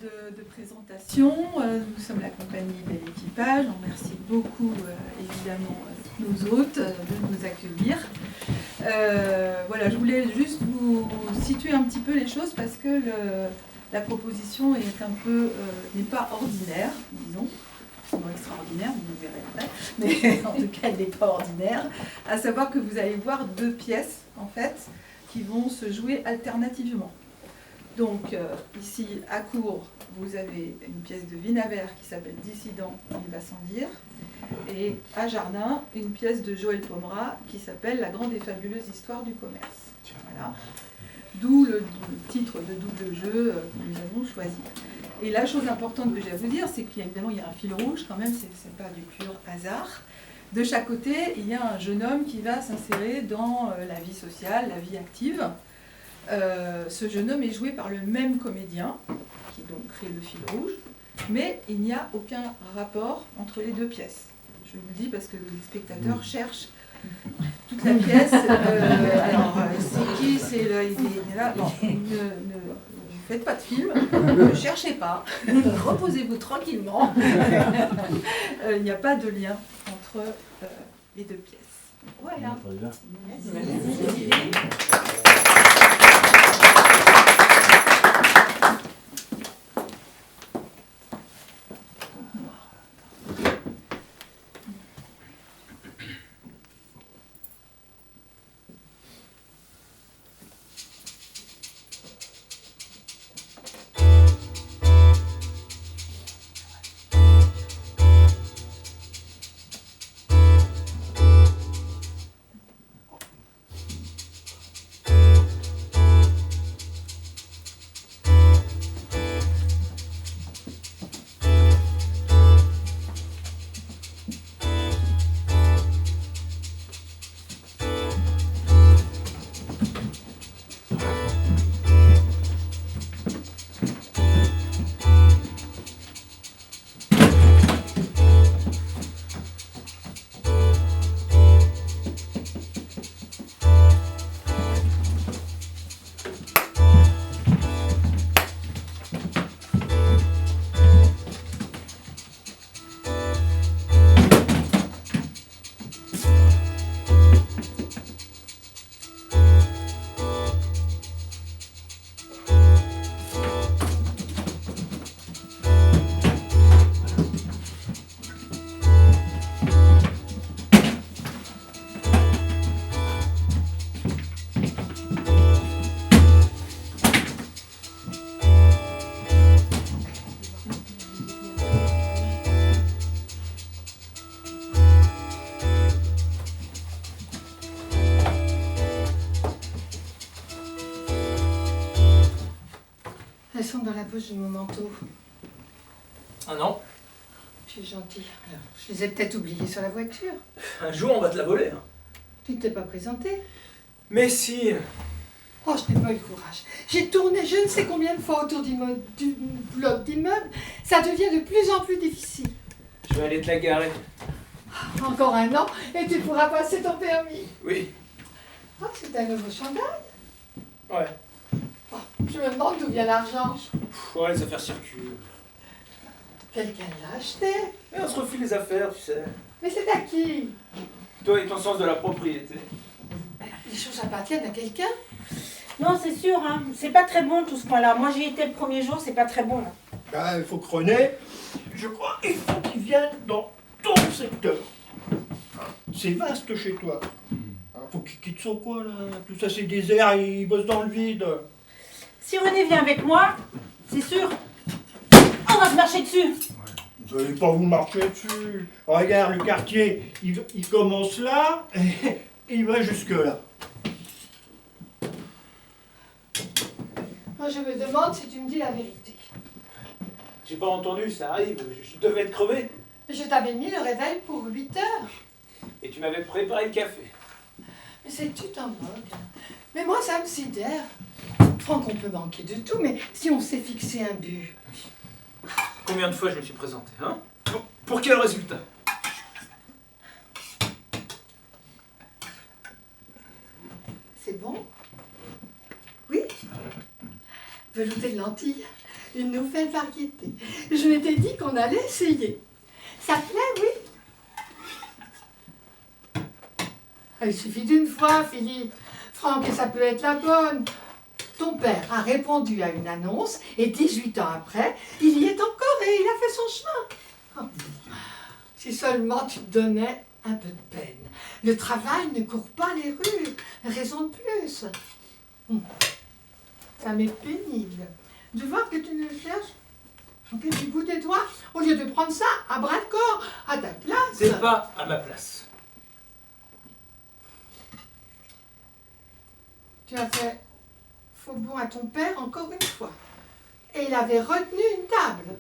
de présentation. Nous sommes la compagnie Bel Équipage. On remercie beaucoup, évidemment, nos hôtes de nous accueillir. Voilà, je voulais juste vous situer un petit peu les choses parce que la proposition est un peu, n'est pas ordinaire, disons. Extraordinaire, vous le verrez après, mais en tout cas elle n'est pas ordinaire, à savoir que vous allez voir deux pièces en fait qui vont se jouer alternativement. Donc ici à Cours, vous avez une pièce de Vinaver qui s'appelle Dissident, il va sans dire, et à Jardin, une pièce de Joël Pomera qui s'appelle La grande et fabuleuse histoire du commerce. Voilà. D'où le titre de double jeu que nous avons choisi. Et la chose importante que j'ai à vous dire, c'est qu'évidemment il y a un fil rouge quand même, c'est pas du pur hasard. De chaque côté, il y a un jeune homme qui va s'insérer dans la vie sociale, la vie active. Ce jeune homme est joué par le même comédien, qui donc crée le fil rouge, mais il n'y a aucun rapport entre les deux pièces. Je vous le dis parce que les spectateurs cherchent toute la pièce. Alors, c'est qui, c'est là, il est là. Bon, ne faites pas de film, ne cherchez pas, reposez-vous tranquillement. Il n'y a pas de lien entre les deux pièces. Voilà. Merci. Elles sont dans la poche de mon manteau. Ah non? Tu es gentil. Alors, je les ai peut-être oubliées sur la voiture. Un jour, on va te la voler. Hein. Tu ne t'es pas présenté? Mais si. Oh, je n'ai pas eu le courage. J'ai tourné je ne sais combien de fois autour du bloc d'immeuble. Ça devient de plus en plus difficile. Je vais aller te la garer. Encore un an et tu pourras passer ton permis. Oui. Oh, c'est un nouveau chandail. Ouais. Oh, je me demande d'où vient l'argent. Ouais, les affaires circulent. Quelqu'un l'a acheté. Mais on se refile les affaires, tu sais. Mais c'est à qui? Toi et ton sens de la propriété. Les choses appartiennent à quelqu'un. Non, c'est sûr, hein. C'est pas très bon tout ce coin-là. Moi, j'y étais le premier jour, c'est pas très bon. Là. Ah, il faut que René, je crois, il faut qu'il vienne dans ton secteur. C'est vaste chez toi. Faut qu'il quitte son coin, là. Tout ça, c'est désert, il bosse dans le vide. Si René vient avec moi, c'est sûr, on va se marcher dessus. Vous n'allez pas vous marcher dessus. Regarde, le quartier, il commence là, et il va jusque là. Moi, je me demande si tu me dis la vérité. J'ai pas entendu, ça arrive. Je devais être crevé. Je t'avais mis le réveil pour 8 heures. Et tu m'avais préparé le café. Mais c'est que tu t'en moques. Mais moi, ça me sidère. Franck, on peut manquer de tout, mais si on s'est fixé un but. Combien de fois je me suis présenté, hein? Pour quel résultat? C'est bon? Oui? Velouté de lentilles. une nouvelle variété. Je m'étais dit qu'on allait essayer. Ça te plaît, oui? Il suffit d'une fois, Philippe. Franck, et ça peut être la bonne. Ton père a répondu à une annonce et 18 ans après, il y est encore et il a fait son chemin. Oh. Si seulement tu te donnais un peu de peine. Le travail ne court pas les rues. Raison de plus. Ça m'est pénible de voir que tu ne cherches que du bout des doigts au lieu de prendre ça à bras de corps, à ta place. C'est pas à ma place. Tu as fait faux bon à ton père encore une fois. Et il avait retenu une table.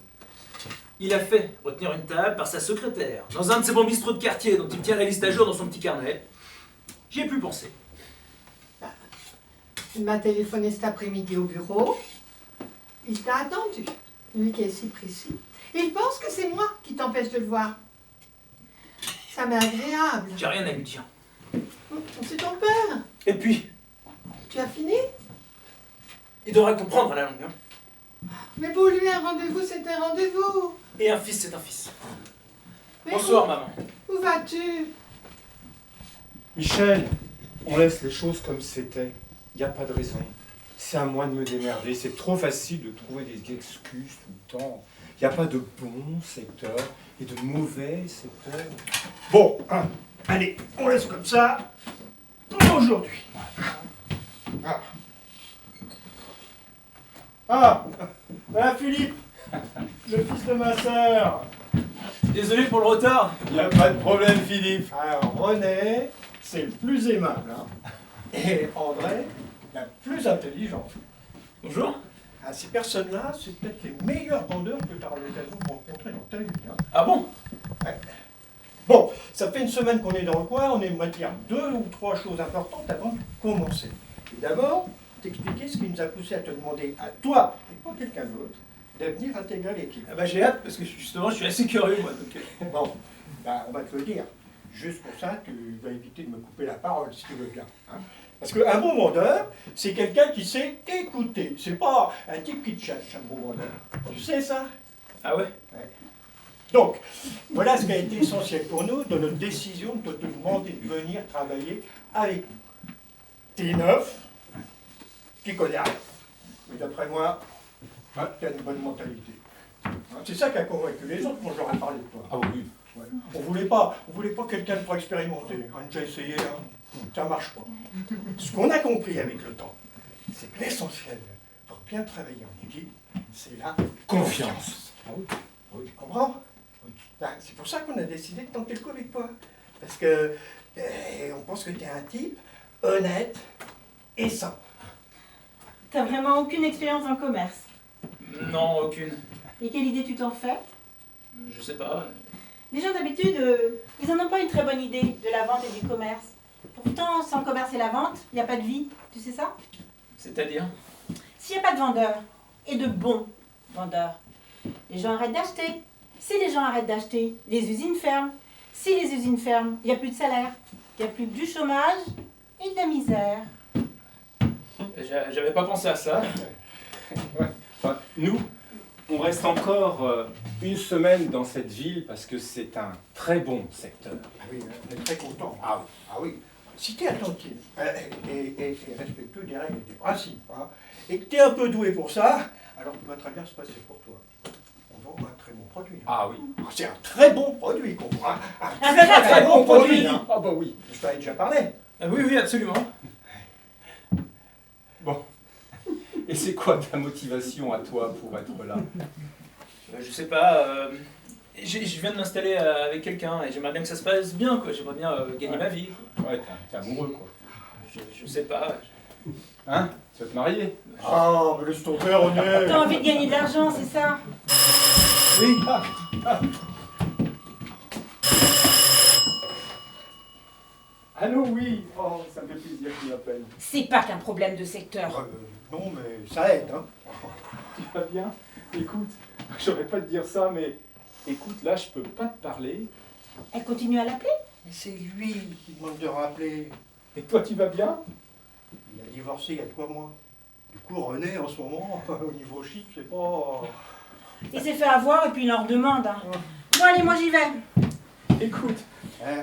Il a fait retenir une table par sa secrétaire, dans un de ses bons bistrots de quartier dont il tient la liste à jour dans son petit carnet. J'y ai plus pensé. Il m'a téléphoné cet après-midi au bureau. Il t'a attendu, lui qui est si précis. Il pense que c'est moi qui t'empêche de le voir. Ça m'est agréable. J'ai rien à lui dire. C'est ton père. Et puis, Tu as fini? il devrait comprendre à la longue. Hein. Mais pour lui, un rendez-vous, c'est un rendez-vous. Et un fils, c'est un fils. Mais Bonsoir, maman. Où vas-tu? Michel, on laisse les choses comme c'était. Il n'y a pas de raison. C'est à moi de me démerder. C'est trop facile de trouver des excuses tout le temps. Il n'y a pas de bons secteurs et de mauvais secteurs. Bon, hein, allez, on laisse comme ça pour aujourd'hui. Ah, voilà Philippe, le fils de ma sœur. Désolé pour le retard. Il n'y a pas de problème, Philippe. Alors René, c'est le plus aimable, hein. Et André, la plus intelligente. Bonjour. Ah, ces personnes-là, c'est peut-être les meilleurs vendeurs que tu auras l'occasion de rencontrer dans ta vie. Hein. Ah bon? Bon, ça fait une semaine qu'on est dans le coin, on aimerait dire 2 ou 3 choses importantes avant de commencer. Et d'abord, t'expliquer ce qui nous a poussé à te demander à toi, et pas quelqu'un d'autre, de venir intégrer l'équipe. Ah bah j'ai hâte parce que justement je suis assez curieux moi. Donc, Bon, bah, on va te le dire. Juste pour ça, tu vas éviter de me couper la parole, si tu veux bien. Hein. Parce qu'un bon vendeur, c'est quelqu'un qui sait écouter. C'est pas un type qui te cherche, un bon vendeur. Tu sais ça? Ah ouais? Donc, voilà ce qui a été essentiel pour nous dans notre décision de te demander de venir travailler avec nous. T'es neuf, tu connais rien. Mais d'après moi, hein, tu as une bonne mentalité. Hein, c'est ça qui a convaincu les autres quand je leur ai parlé de toi. Ah oui. Ouais. On voulait pas quelqu'un de trop expérimenté. On a déjà essayé, hein. Ça marche pas. Ce qu'on a compris avec le temps, c'est que l'essentiel pour bien travailler en équipe, c'est la confiance. Ah oui. Tu comprends? Ben, c'est pour ça qu'on a décidé de tenter le coup avec toi. Parce que on pense que tu es un type honnête et sain. T'as vraiment aucune expérience en commerce. Non, aucune. Et quelle idée tu t'en fais? Je sais pas. Les gens d'habitude, ils n'en ont pas une très bonne idée de la vente et du commerce. Pourtant, sans le commerce et la vente, il n'y a pas de vie. Tu sais ça? C'est-à-dire? S'il n'y a pas de vendeurs, et de bons vendeurs, les gens arrêtent d'acheter. Si les gens arrêtent d'acheter, les usines ferment. Si les usines ferment, il n'y a plus de salaire. Il n'y a plus que du chômage et de la misère. J'avais pas pensé à ça. Ouais. Enfin, nous, on reste encore une semaine dans cette ville parce que c'est un très bon secteur. Ah oui, on est très content. Ah oui. Ah oui. Si tu es attentif et respectueux des règles et des principes, hein, et que tu es un peu doué pour ça, alors tout va très bien se passer pour toi. On vend un très bon produit. Hein. Ah oui. C'est un très bon produit qu'on vend. Un très bon produit. Hein. Ah bah oui. Je t'en ai déjà parlé. Ah oui, oui, absolument. Bon. Et c'est quoi ta motivation à toi pour être là? Je sais pas. Je viens de m'installer avec quelqu'un et j'aimerais bien que ça se passe bien, quoi. J'aimerais bien gagner ma vie. Quoi. Ouais, t'es amoureux quoi. Je sais pas. Hein? Tu vas te marier? Ah, mais laisse tomber, on est. T'as envie de gagner de l'argent, c'est ça? Oui. Allô, oui. Oh, ça me fait plaisir que tu m'appelles. C'est pas qu'un problème de secteur. Non, mais ça aide, hein. Tu vas bien? Écoute, j'aurais pas te dire ça, mais écoute, là, je peux pas te parler. Elle continue à l'appeler? Mais c'est lui qui demande de rappeler. Et toi, tu vas bien? Il a divorcé il y a 3 mois. Du coup, René, en ce moment, au niveau chic, c'est pas... Il s'est fait avoir et puis il leur demande. Hein. Bon, allez, moi j'y vais. Écoute,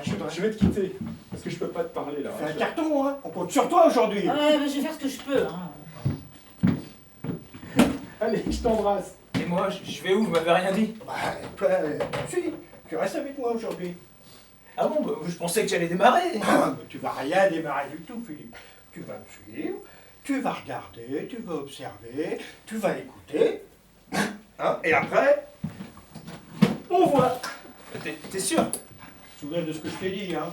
je vais te quitter, parce que je peux pas te parler là. Fais un carton, hein. On compte sur toi aujourd'hui. Ouais, mais je vais faire ce que je peux. Hein. Allez, je t'embrasse. Et moi, je vais où? Vous m'avez rien dit. Bah, toi, si, tu restes avec moi aujourd'hui. Ah bon, bah, je pensais que j'allais démarrer. Ah, mais tu vas rien démarrer du tout, Philippe. Tu vas me suivre, tu vas regarder, tu vas observer, tu vas écouter. Hein, et après, on voit. T'es sûr? Souviens de ce que je t'ai dit, hein.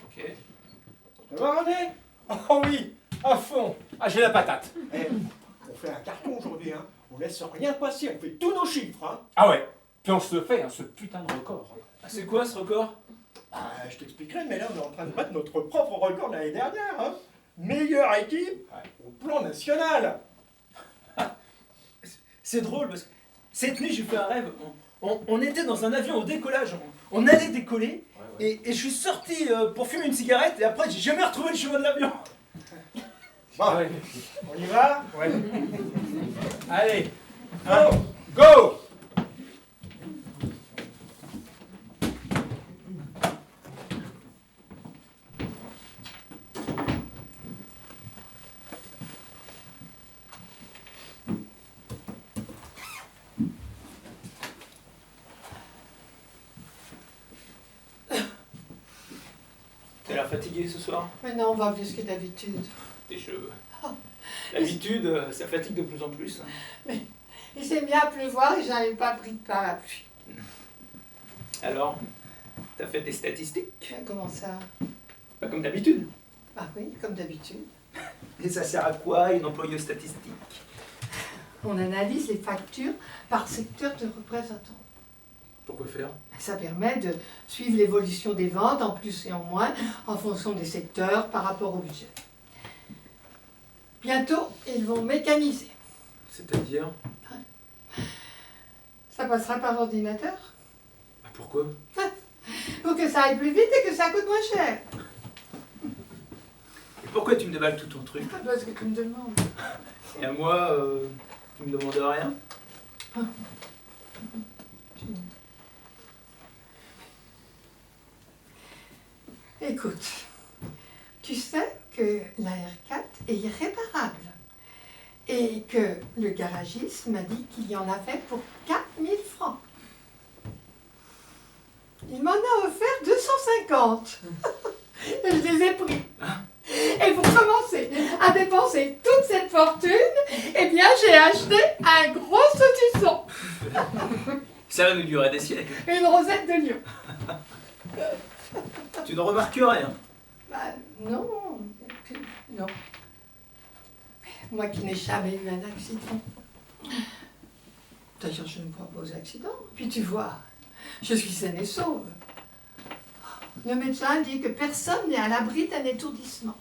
Ok. Ça va, René? Oh oui, à fond. Ah, j'ai la patate. Eh, on fait un carton aujourd'hui, hein. On laisse rien passer, on fait tous nos chiffres, hein. Ah ouais, puis on se le fait, hein, ce putain de record. Ah, c'est quoi ce record? Bah, je t'expliquerai, mais là, on est en train de battre notre propre record de l'année dernière, hein. Meilleure équipe au plan national. C'est drôle parce que cette nuit, j'ai fait un rêve. On était dans un avion au décollage. On allait décoller. Et je suis sorti pour fumer une cigarette. Et après, j'ai jamais retrouvé le chemin de l'avion. Bon, Ouais. on y va? Ouais. Allez, Go! go! T'as l'air fatigué ce soir? Mais non, on va plus que d'habitude. Tes cheveux. L'habitude, ça fatigue de plus en plus. Il s'est mis à pleuvoir et j'avais pas pris de parapluie. Alors, t'as fait des statistiques? Mais comment ça? Pas comme d'habitude. Ah oui, comme d'habitude. Et ça sert à quoi une employeuse statistique? On analyse les factures par secteur de représentant. Pourquoi faire? Ça permet de suivre l'évolution des ventes en plus et en moins en fonction des secteurs par rapport au budget. Bientôt, ils vont mécaniser. C'est-à-dire? Ça passera par ordinateur Bah pourquoi? pour que ça aille plus vite et que ça coûte moins cher. Et pourquoi tu me déballes tout ton truc? Parce que tu me demandes. Et à moi, tu me demandes rien? Écoute, tu sais que la R4 est irréparable et que le garagiste m'a dit qu'il y en avait pour 4000 francs. Il m'en a offert 250 et je les ai pris. Et pour commencer à dépenser toute cette fortune, eh bien j'ai acheté un gros saucisson, Ça va nous durer des siècles. une rosette de lion. Tu ne remarques rien. Bah non, non. Moi qui n'ai jamais eu un accident. D'ailleurs, je ne crois pas aux accidents. Puis tu vois, je suis saine et sauve. Le médecin dit que personne n'est à l'abri d'un étourdissement.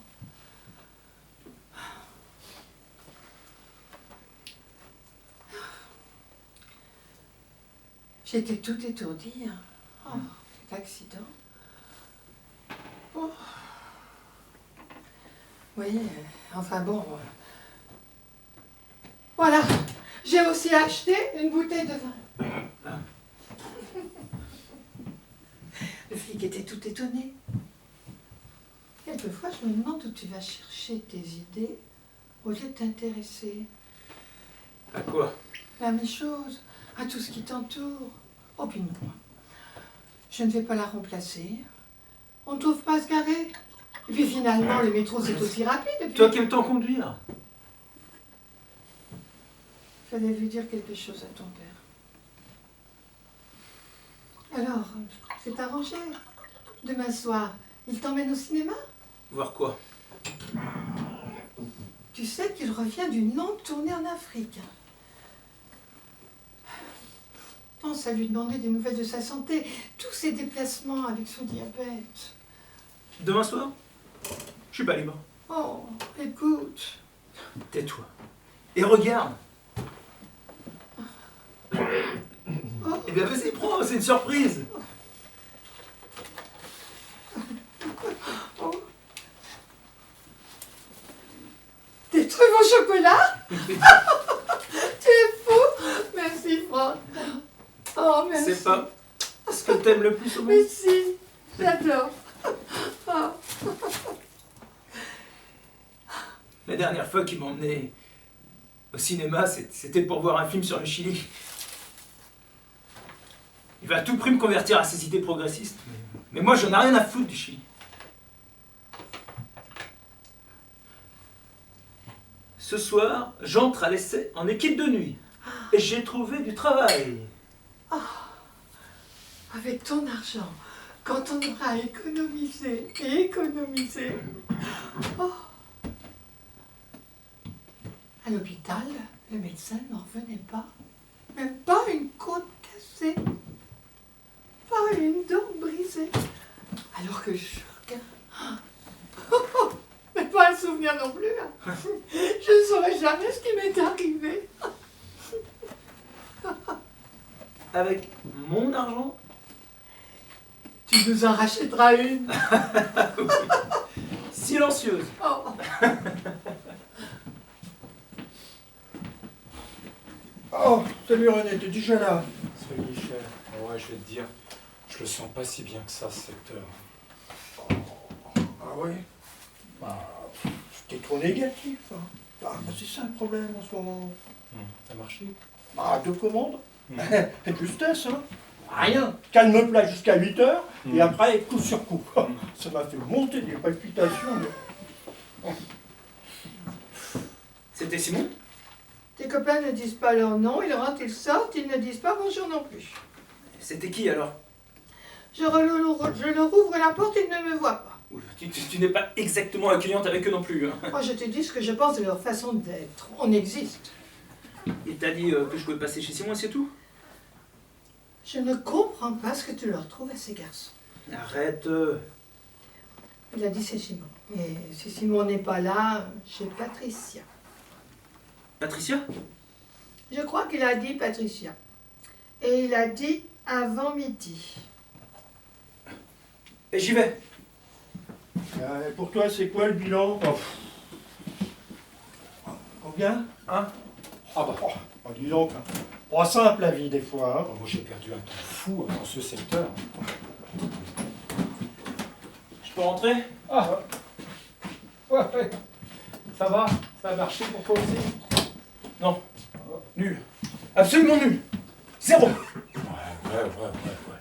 J'étais tout étourdie. Hein. Oh, cet accident. Oh. Oui, enfin bon. Voilà, j'ai aussi acheté une bouteille de vin. Le flic était tout étonné. Quelquefois, je me demande où tu vas chercher tes idées au lieu de t'intéresser À quoi? à mes choses, à tout ce qui t'entoure. Oh, puis non. Je ne vais pas la remplacer. On ne trouve pas à se garer. Et puis finalement, le métro, c'est aussi rapide. Et puis... Toi qui aimes tant conduire. Fallait lui dire quelque chose à ton père. Alors, c'est arrangé. Demain soir, il t'emmène au cinéma? Voir quoi? Tu sais qu'il revient d'une longue tournée en Afrique. Pense à lui demander des nouvelles de sa santé, tous ses déplacements avec son diabète. Demain soir? Je suis pas libre. Oh, écoute. Tais-toi. Et regarde. Oh, Eh bien vas-y, prends, c'est une surprise. oh. Des trucs vont chocolat? Tu es fou! Merci, Franck. Oh, merci. C'est pas ce que t'aimes le plus au monde. Mais si, j'adore. Oh. La dernière fois qu'il m'a emmené au cinéma, c'était pour voir un film sur le Chili. Il va à tout prix me convertir à ses idées progressistes. Mais moi, j'en ai rien à foutre du Chili. Ce soir, j'entre à l'essai en équipe de nuit. Et j'ai trouvé du travail. Avec ton argent, quand on aura économisé et économisé. Oh. À l'hôpital, le médecin n'en revenait pas. Même pas une côte cassée. Pas une dent brisée. Alors que je regarde. Mais pas un souvenir non plus. Hein. Je ne saurais jamais ce qui m'est arrivé. Avec mon argent. Tu nous en rachèteras une. Silencieuse. Oh. Oh, salut René, t'es déjà là? Salut Michel. Ouais, je vais te dire, je le sens pas si bien que ça, ce secteur. Ah ouais? Bah, t'es trop négatif. Hein. Ah, bah, c'est ça le problème en ce moment. Ça a marché? Bah, deux commandes. Et justesse, hein. Rien. Calme-plat jusqu'à 8 heures, et après, coup sur coup. Ça m'a fait monter des palpitations. Mais... C'était Simon? Tes copains ne disent pas leur nom, ils rentrent, ils sortent, ils ne disent pas bonjour non plus. C'était qui alors? Je leur ouvre la porte, ils ne me voient pas. Tu n'es pas exactement accueillante avec eux non plus. Hein. Moi, je te dis ce que je pense de leur façon d'être. On existe. Il t'a dit que je pouvais passer chez Simon et c'est tout? Je ne comprends pas ce que tu leur trouves à ces garçons. Arrête. Il a dit c'est Simon. Et si Simon n'est pas là, j'ai Patricia. Patricia? Je crois qu'il a dit Patricia. Et il a dit avant midi. Et j'y vais. Pour toi, c'est quoi le bilan? Combien? Hein? Ah bah, Oh, dis donc, hein. Pas simple la vie des fois. Hein. moi j'ai perdu un temps fou dans ce secteur. Je peux rentrer? Ah ouais. Ça va? Ça a marché pour toi aussi? Non. Nul. Absolument nul. Zéro. Ouais.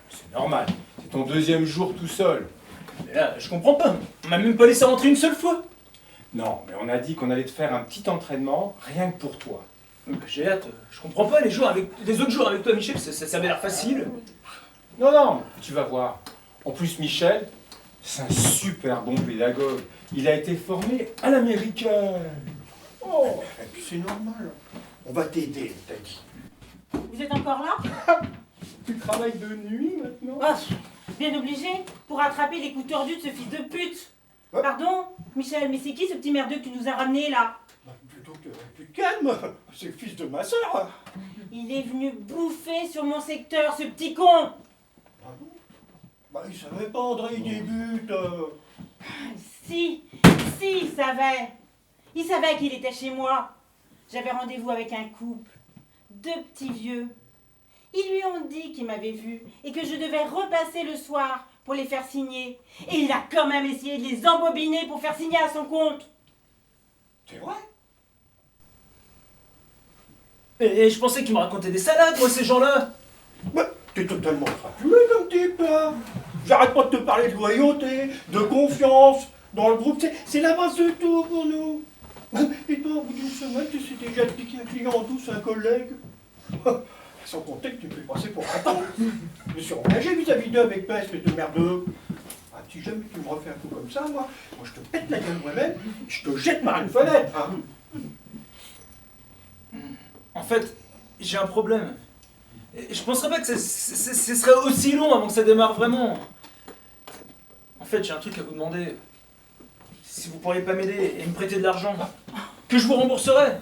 C'est normal. C'est ton deuxième jour tout seul. Mais là, je comprends pas. On m'a même pas laissé rentrer une seule fois. Non, mais on a dit qu'on allait te faire un petit entraînement, rien que pour toi. J'ai hâte. Je comprends pas les autres jours avec toi, Michel. Ça avait l'air facile. Non, tu vas voir. En plus, Michel, c'est un super bon pédagogue. Il a été formé à l'américaine. Oh, et puis c'est normal. On va t'aider, t'as dit. Vous êtes encore là? Tu travailles de nuit maintenant? Ah, bien obligé pour rattraper les coups tordus de ce fils de pute. Pardon, Michel, mais c'est qui ce petit merdeux que tu nous as ramené là? Bah, plutôt que tu te calmes, c'est le fils de ma soeur. Il est venu bouffer sur mon secteur, ce petit con. Ah bon? Bah, il savait pas, André, il débute. Si, il savait. Il savait qu'il était chez moi. J'avais rendez-vous avec un couple, 2 petits vieux. Ils lui ont dit qu'ils m'avaient vu et que je devais repasser le soir pour les faire signer. Et il a quand même essayé de les embobiner pour faire signer à son compte. C'est vrai? Et je pensais qu'ils me racontaient des salades, moi, ces gens-là. Bah, t'es totalement crapulé comme type, là. J'arrête pas de te parler de loyauté, de confiance. Dans le groupe, c'est la base de tout pour nous. Et toi, au bout d'une semaine, tu sais déjà piquer un client en douce, un collègue. Sans compter que tu me fais passer pour un con. Je me suis engagé vis-à-vis d'eux avec toi, espèce de merdeux. Ah, si jamais tu me refais un coup comme ça, moi je te pète la gueule moi-même, je te jette par une fenêtre. Hein. En fait, j'ai un problème. Et je penserais pas que ce serait aussi long avant que ça démarre vraiment. En fait, j'ai un truc à vous demander. Si vous pourriez pas m'aider et me prêter de l'argent, que je vous rembourserai.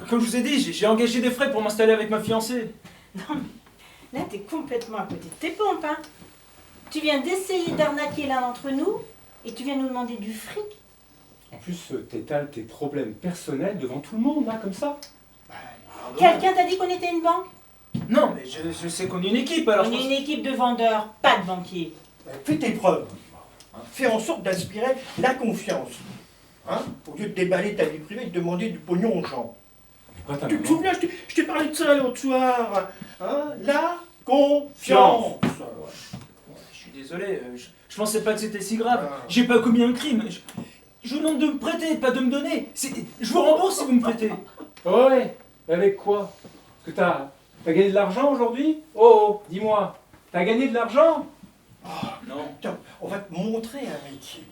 Comme je vous ai dit, j'ai engagé des frais pour m'installer avec ma fiancée. Non mais, là t'es complètement à côté de tes pompes, hein. Tu viens d'essayer d'arnaquer l'un d'entre nous et tu viens nous demander du fric. En plus, t'étales tes problèmes personnels devant tout le monde, là, comme ça. Quelqu'un t'a dit qu'on était une banque? Non, mais je sais qu'on est une équipe, alors On je est pense... une équipe de vendeurs, pas de banquiers. Fais tes preuves. Hein. Fais en sorte d'inspirer la confiance. Hein, au lieu de déballer ta vie privée et de demander du pognon aux gens. Pas ta Tu te maman. souviens, je t'ai parlé de ça l'autre soir. Hein, la confiance. Je suis désolé, je pensais pas que c'était si grave. Ah. J'ai pas commis un crime. Je vous demande de me prêter, pas de me donner. Je vous rembourse si vous me prêtez. Ouais, avec quoi? Parce que t'as gagné de l'argent aujourd'hui? Oh, dis-moi, t'as gagné de l'argent? Non. Tiens, on va te montrer un métier.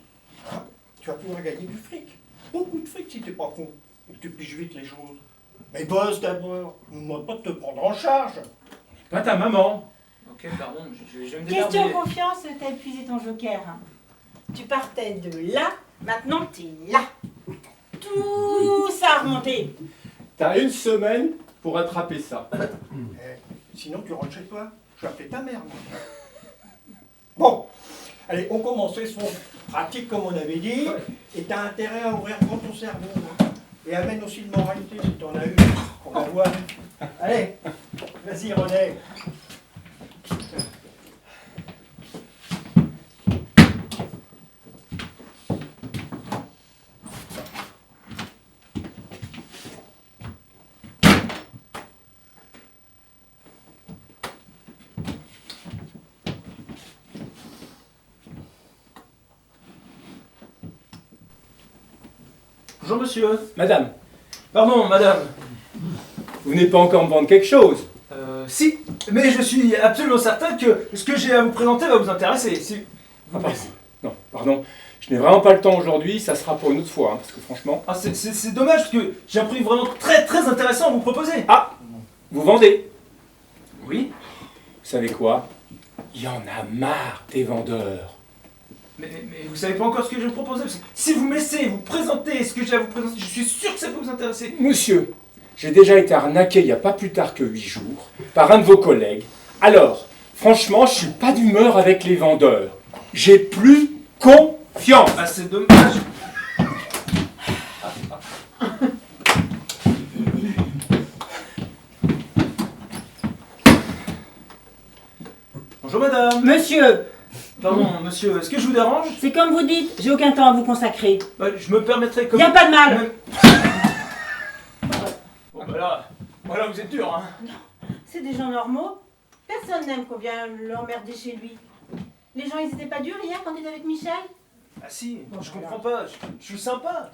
Hein, tu vas pouvoir gagner du fric. Beaucoup de fric si t'es pas con. Et que tu piges vite les choses. Mais bosse d'abord. Ne nous demande pas de te prendre en charge. Pas ta maman. Ok, pardon, je vais me Question démerder. confiance, t'as épuisé ton joker. Hein. Tu partais de là, maintenant t'es là. Tout ça a remonté. T'as une semaine pour attraper ça. Sinon, tu rentres chez toi. Je vais appeler ta mère. moi. Bon, allez, on commence. Fais son pratique comme on avait dit. Et t'as intérêt à ouvrir grand ton cerveau. hein. Et amène aussi de moralité si t'en as eu. On va voir. Allez, vas-y René. Bonjour monsieur. Madame, Pardon, madame. vous n'êtes pas encore me vendre quelque chose. Si, mais je suis absolument certain que ce que j'ai à vous présenter va vous intéresser. Si vous Ah, pardon. Non, pardon. Je n'ai vraiment pas le temps aujourd'hui, ça sera pour une autre fois, hein, parce que franchement... Ah, c'est dommage parce que j'ai un prix vraiment très très intéressant à vous proposer. Ah, vous vendez. Oui. Vous savez quoi? Il y en a marre des vendeurs. Mais vous savez pas encore ce que je vais vous proposer. Parce que si vous me laissez vous présenter ce que j'ai à vous présenter, je suis sûr que ça peut vous intéresser. Monsieur, j'ai déjà été arnaqué il n'y a pas plus tard que 8 jours par un de vos collègues. Alors, franchement, je suis pas d'humeur avec les vendeurs. J'ai plus confiance. Ah, c'est dommage. Bonjour madame. Monsieur, Pardon monsieur, est-ce que je vous dérange? c'est comme vous dites, j'ai aucun temps à vous consacrer. Je me permettrai comme... Y a pas de mal. Même- Bon bah là, vous êtes dur hein. C'est des gens normaux. Personne n'aime qu'on vienne l'emmerder chez lui. Les gens, ils étaient pas durs hier quand il était avec Michel? Ah si, je comprends pas, je suis sympa.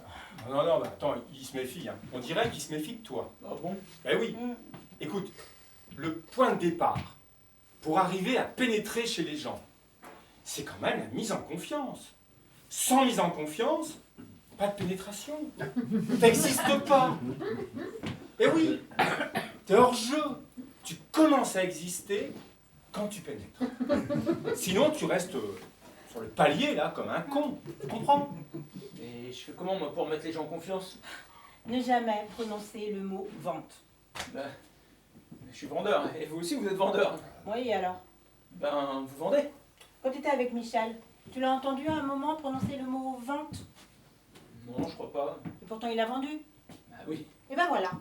Non, non, bah, attends, il se méfie. Hein. On dirait qu'il se méfie de toi. Ah bon? Ben oui. Écoute, le point de départ pour arriver à pénétrer chez les gens, c'est quand même la mise en confiance. Sans mise en confiance, pas de pénétration. T'existes pas. Et oui, t'es hors jeu. Tu commences à exister quand tu pénètres. Sinon, tu restes sur le palier, là, comme un con. Tu comprends? Et je fais comment moi pour mettre les gens en confiance? Ne jamais prononcer le mot vente. Bah, je suis vendeur, et vous aussi vous êtes vendeur. Oui, alors? Ben, vous vendez? Quand tu étais avec Michel, tu l'as entendu à un moment prononcer le mot vente? Non, je crois pas. Et pourtant il a vendu. Bah oui. Et ben voilà,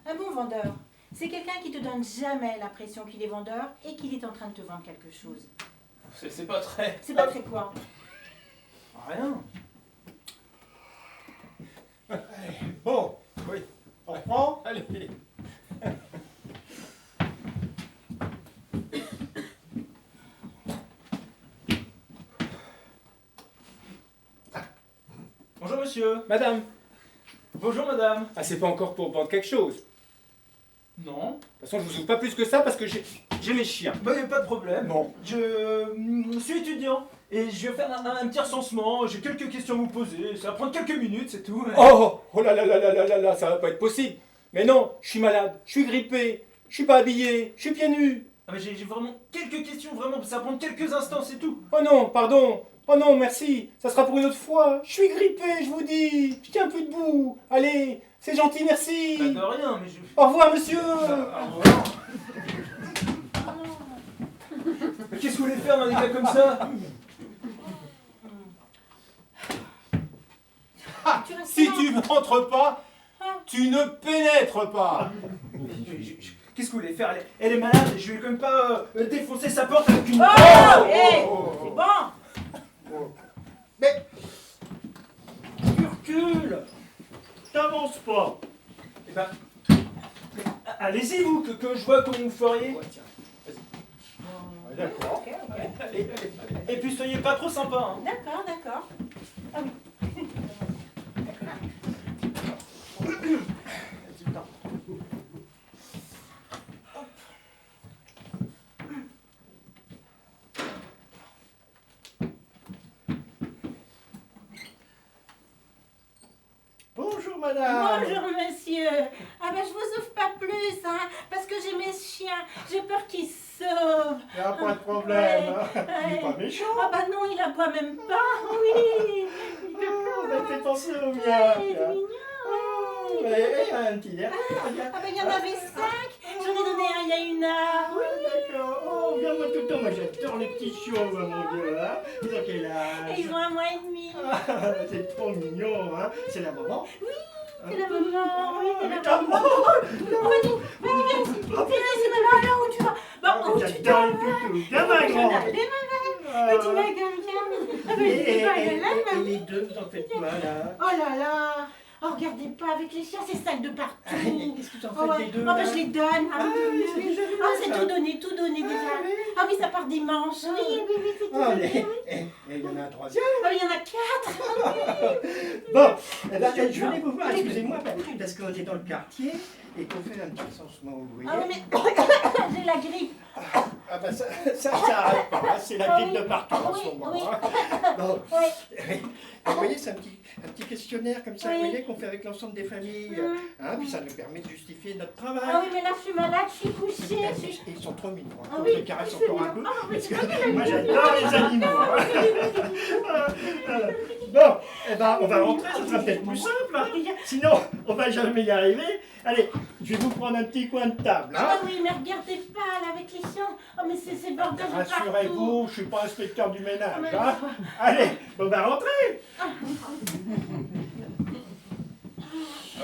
un bon vendeur, c'est quelqu'un qui te donne jamais l'impression qu'il est vendeur et qu'il est en train de te vendre quelque chose. C'est pas très... C'est pas très quoi? Rien. Bon, Oui. on reprend. Allez. Bonjour monsieur. Madame, Bonjour madame. ah, c'est pas encore pour vendre quelque chose. Non. De toute façon, je vous ouvre pas plus que ça parce que j'ai mes chiens. Bah y a pas de problème. Bon. Je suis étudiant et je vais faire un petit recensement. J'ai quelques questions à vous poser. Ça va prendre quelques minutes, c'est tout. Oh là là là là là là là, ça va pas être possible. Mais non, je suis malade, je suis grippé, je suis pas habillé, je suis pieds nus. Ah, mais j'ai vraiment quelques questions, vraiment. Ça va prendre quelques instants, c'est tout. Oh non, pardon. Oh non, merci. Ça sera pour une autre fois. Je suis grippé, je vous dis. Je tiens plus debout. Allez, c'est gentil, merci. Bah, de rien, mais je... Au revoir, monsieur. Au revoir. Mais qu'est-ce que vous voulez faire dans des cas comme ça? Tu restes Si là. tu n'entres pas, tu ne pénètres pas. Qu'est-ce que vous voulez faire? Elle est malade, je vais quand même pas défoncer sa porte avec une... Oh, hé, c'est bon. Mais tu recules. T'avances pas. Eh ben, allez-y vous, que je vois comment vous feriez. Ouais, tiens, vas-y. Ouais, d'accord. Ok, ok. Et puis soyez pas trop sympa. Hein. D'accord, d'accord. Ah oui. Bonjour madame. Bonjour monsieur. Ah ben je vous ouvre pas plus, hein, parce que j'ai mes chiens. J'ai peur qu'ils sauvent. Y a pas de problème. Hein. Ouais, Il est ouais. pas méchant. Ah bah non, il aboie même pas. Oui. Il fait Oh, peur. ça fait penser au mien. Ouais, c'est tiens. mignon. Oh, Ouais. ouais, un petit dernier. Ah ben il y en avait 5. J'en ai donné un il y a une heure. Ouais, d'accord. Oh, viens-moi tout le temps. Moi, j'adore les petits chiots, moi, mon Dieu. Hein. Ils ont quel Et âge? ils ont 1 mois et demi. Ah, c'est trop mignon, hein. C'est la maman? C'est la maman. Oui, c'est la Ta maman. maman. Oh, vas-y, viens ici. Viens ici, maman. Alors où tu vas? Bah, où tu J'adore vas? les toutous. Viens, ma grande. Allez, maman. Petit magan, viens. Ah ben, Et c'est pas là, maman. les deux, vous en faites quoi, là? Oh là là. Oh, regardez pas avec les chiens, c'est sale de partout. Qu'est-ce que tu en Oh, fais ouais. des deux, Oh, bah, là? je les donne. Ah, oui, c'est oui. déjà bien, Ah, c'est ça. tout donné déjà. Ah oui, ça part dimanche. Oui, oui, oui, c'est tout Oh, donné. il y en a un troisième. Oh, il y en a 4. Bon, eh ben, je venais vous voir, excusez-moi, parce qu'on est dans le quartier et qu'on fait un petit recensement, vous voyez. Ah oui, mais j'ai la grippe. Ah ben ça arrête pas, hein, c'est la grippe de partout en Oui, ce moment. oui. Hein. Bon, Oui. vous voyez, c'est un petit questionnaire comme ça, Oui. vous voyez, qu'on fait avec l'ensemble des familles. Hein, puis ça nous permet de justifier notre travail. Ah oui, mais là, je suis malade, je suis couchée. Ils sont trop mignons. Hein. Ah Faut oui, que je les caresse c'est encore un bien. peu. Ah, oui, Parce c'est que moi j'adore les animaux. Hein. Voilà. Bon, eh ben, on va rentrer, ce sera peut-être plus simple. Hein. Sinon, on va jamais y arriver. Allez, je vais vous prendre un petit coin de table. Hein. Ah oui, mais regardez pas là avec les chiens. Oh, mais c'est bordel de partout. Rassurez-vous, je suis pas inspecteur du ménage. Ah, mais- Hein. Allez, bon bah rentrez.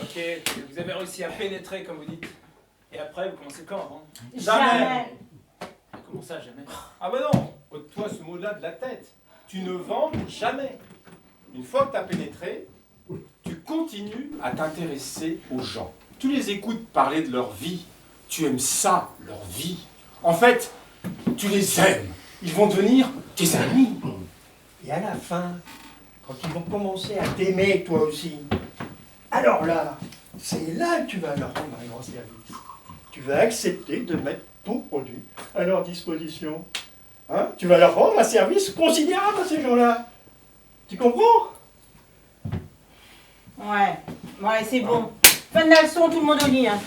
Ok, vous avez réussi à pénétrer comme vous dites. Et après, vous commencez quand hein? Jamais. Comment ça, jamais? Ah bah non, ôte-toi ce mot-là de la tête. Tu ne vantes jamais. Une fois que tu as pénétré, tu continues à t'intéresser aux gens. Tu les écoutes parler de leur vie. Tu aimes ça, leur vie. En fait, tu les aimes. Ils vont devenir tes amis. Et à la fin, quand ils vont commencer à t'aimer toi aussi, alors là, c'est là que tu vas leur rendre un grand service. Tu vas accepter de mettre ton produit à leur disposition. Hein? Tu vas leur rendre un service considérable à ces gens-là. Tu comprends? Ouais, ouais, c'est bon. Fin de la leçon, tout le monde au lit. Hein.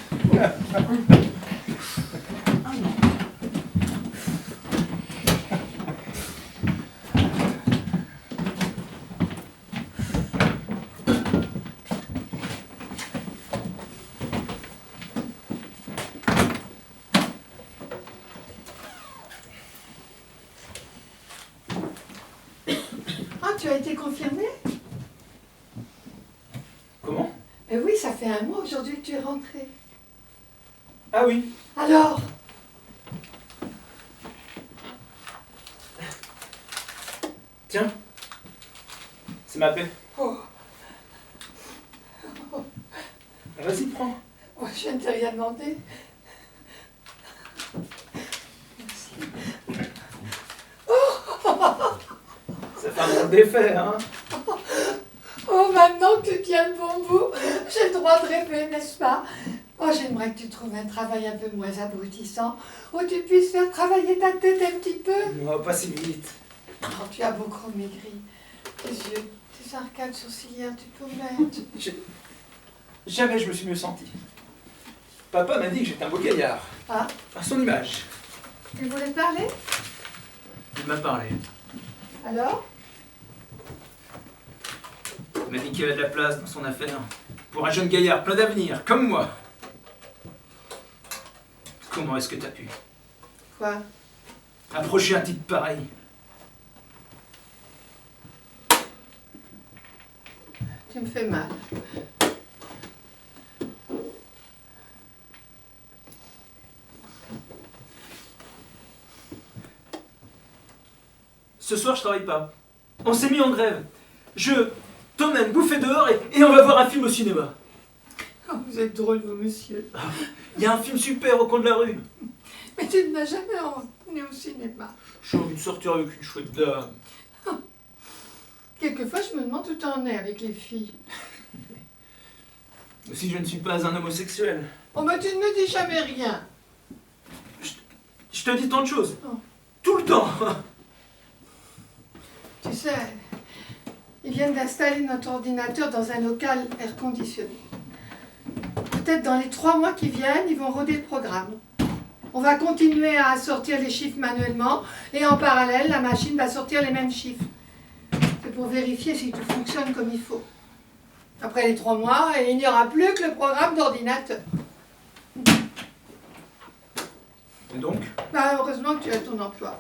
Ah, tu as été confirmé? Comment? Mais oui, ça fait un mois aujourd'hui que tu es rentré. Ah oui. Alors? Tiens. C'est ma paix. Oh, Vas-y, prends. oh, je ne t'ai rien demandé. Ça fait un drôle d'effet, hein? Oh, maintenant que tu tiens le bon bout, j'ai le droit de rêver, n'est-ce pas? Oh, j'aimerais que tu trouves un travail un peu moins abrutissant, où tu puisses faire travailler ta tête un petit peu. On va pas si vite. Oh, tu as beaucoup maigri. Tes yeux, tes arcades sourcilières, tu peux mettre. Jamais je me suis mieux senti. Papa m'a dit que j'étais un beau gaillard. Ah, À son image. tu voulais parler? Il m'a parlé. Alors? Il m'a dit qu'il y avait de la place dans son affaire. Pour un jeune gaillard plein d'avenir, comme moi. Comment est-ce que t'as pu Quoi? approcher un type pareil? Tu Tu me fais mal. Ce soir, je travaille pas. On s'est mis en grève. Je t'emmène bouffer dehors et on va voir un film au cinéma. Oh, vous êtes drôle, vous, monsieur. Il y a un film super au coin de la rue. Mais tu ne m'as jamais emmené au cinéma. J'ai envie de sortir avec une chouette dame. Quelquefois, je me demande où t'en es avec les filles. Mais si je ne suis pas un homosexuel. Oh, mais tu ne me dis jamais rien. Je te dis tant de choses. Oh. Tout le temps. Tu sais, ils viennent d'installer notre ordinateur dans un local air conditionné. Peut-être dans les 3 mois qui viennent, ils vont roder le programme. On va continuer à sortir les chiffres manuellement et en parallèle, la machine va sortir les mêmes chiffres. C'est pour vérifier si tout fonctionne comme il faut. Après les 3 mois, il n'y aura plus que le programme d'ordinateur. Et donc? Bah, heureusement que tu as ton emploi.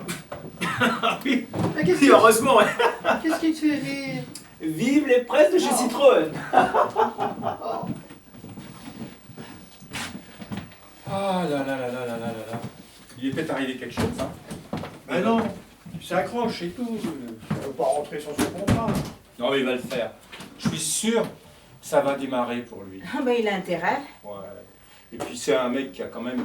Ah oui. Mais qu'est-ce Et heureusement, ouais. qui te fait rire? Vive les presses de chez Oh. Citroën. Oh. Ah là là là là là là là là. Il est peut-être arrivé quelque chose, hein. Ben non, il s'accroche et tout. Il ne peut pas rentrer sans son contrat. Non, mais il va le faire. Je suis sûr que ça va démarrer pour lui. Ah ben il a intérêt. Ouais. Et puis c'est un mec qui a quand même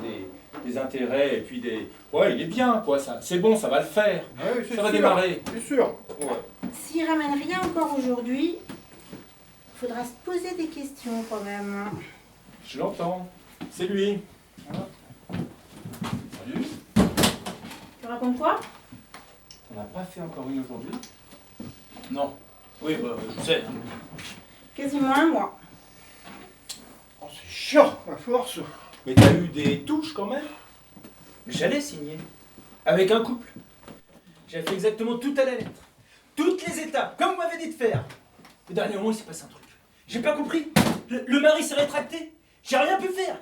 des intérêts et puis des... Ouais, il est bien, quoi. Ça, c'est bon, ça va le faire. Ah oui, c'est Ça va sûr, démarrer. C'est sûr. Ouais. S'il ramène rien encore aujourd'hui, il faudra se poser des questions quand même. Je l'entends. C'est lui. Voilà. Salut. Tu racontes quoi? On n'a pas fait encore une aujourd'hui. Non. Oui, bah, je sais. Quasiment un mois. Oh, c'est chiant, à force. Mais t'as eu des touches quand même. J'allais signer. Avec un couple. J'avais fait exactement tout à la lettre. Toutes les étapes, comme vous m'avez dit de faire. Au dernier moment, il s'est passé un truc. J'ai pas compris. Le mari s'est rétracté. J'ai rien pu faire.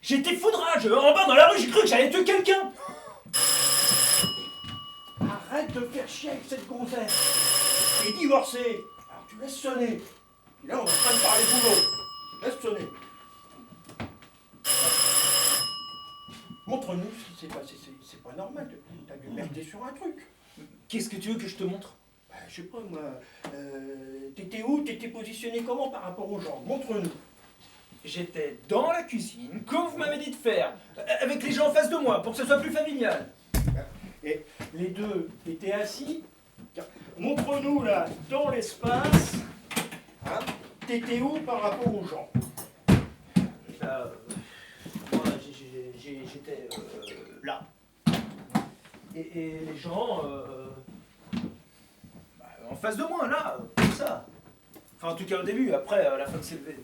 J'ai été foudrage. En bas dans la rue, j'ai cru que j'allais tuer quelqu'un. Arrête de faire chier avec cette gonzesse. Il est divorcé. Alors tu laisses sonner. Et là, on est en train de parler boulot. Laisse sonner. Montre-nous ce qui s'est passé. C'est pas normal. T'as dû merder sur un truc. Qu'est-ce que tu veux que je te montre? Bah, je sais pas, moi. T'étais où? T'étais positionné comment par rapport aux gens? Montre-nous. J'étais dans la cuisine, comme vous m'avez dit de faire, avec les gens en face de moi, pour que ce soit plus familial. Et les deux étaient assis. Montre-nous là, dans l'espace. Hein, t'étais où par rapport aux gens? Moi, j'étais là. Et les gens en face de moi, là, comme ça. Enfin, en tout cas au début, après, la femme s'est levée.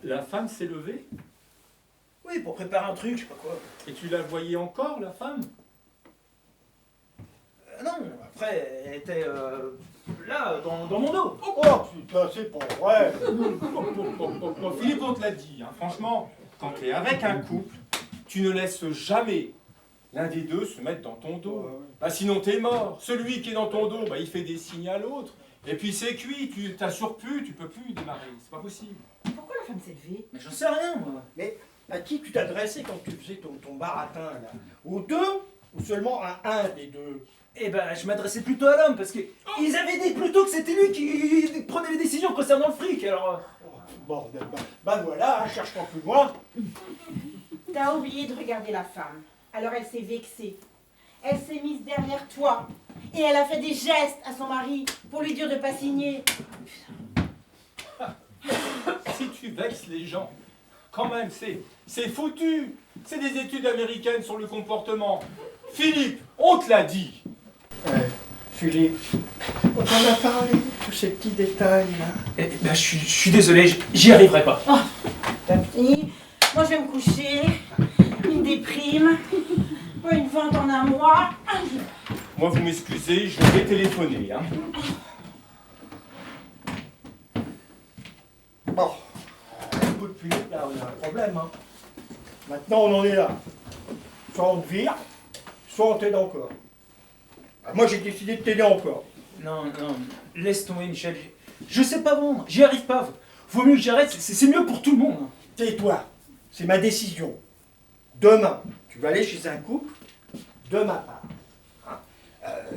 La femme s'est levée. Oui, pour préparer un truc, je sais pas quoi. Et tu la voyais encore, la femme? Non, après, elle était là, dans mon dos. Oh putain, c'est pas vrai. Philippe, on te l'a dit, hein. Franchement, quand tu es avec un couple, tu ne laisses jamais l'un des deux se mettre dans ton dos. Bah, sinon, t'es mort. Celui qui est dans ton dos, bah, il fait des signes à l'autre. Et puis c'est cuit, tu t'as surpu, tu peux plus démarrer. C'est pas possible. Pourquoi la femme s'est levée? Mais j'en sais rien, moi. Mais à qui tu t'adressais quand tu faisais ton baratin là? Aux deux ou seulement à un des deux? Eh ben, je m'adressais plutôt à l'homme, parce que ils avaient dit plutôt que c'était lui qui prenait les décisions concernant le fric, alors... Bordel, bah voilà, hein, cherche pas plus loin. T'as oublié de regarder la femme. Alors elle s'est vexée. Elle s'est mise derrière toi. Et elle a fait des gestes à son mari pour lui dire de pas signer. Si tu vexes les gens, quand même, c'est foutu. C'est des études américaines sur le comportement. Philippe, on te l'a dit. Philippe, on t'en a parlé, tous ces petits détails là. Eh ben, je suis désolé, j'y arriverai pas. Tant pis. Moi je vais me coucher. Une déprime. Une vente en un mois. Moi, vous m'excusez, je vais téléphoner. Hein. Bon, écoute Philippe, là on a un problème. Hein. Maintenant on en est là. Soit on te vire, soit on t'aide encore. Ah, moi j'ai décidé de t'aider encore. Non, laisse tomber, Michel. Je sais pas vendre, j'y arrive pas. Vaut mieux que j'arrête, c'est mieux pour tout le monde. Tais-toi, c'est ma décision. Demain, tu vas aller chez un couple de ma part. Hein.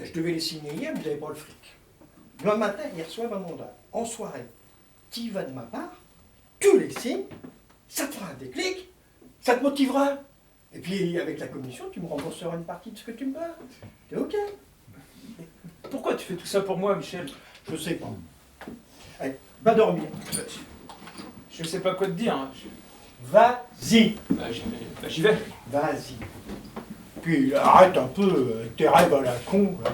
Je devais les signer hier, mais vous n'avez pas le fric. Demain matin, ils reçoivent un mandat. En soirée, tu y vas de ma part, tu les signes, ça te fera un déclic, ça te motivera. Et puis, avec la commission, tu me rembourseras une partie de ce que tu me dois. T'es OK? Pourquoi tu fais tout ça pour moi, Michel? Je sais pas. Allez, va dormir. Je sais pas quoi te dire. Hein. Vas-y. J'y vais. Vas-y. Puis arrête un peu tes rêves à la con. Là.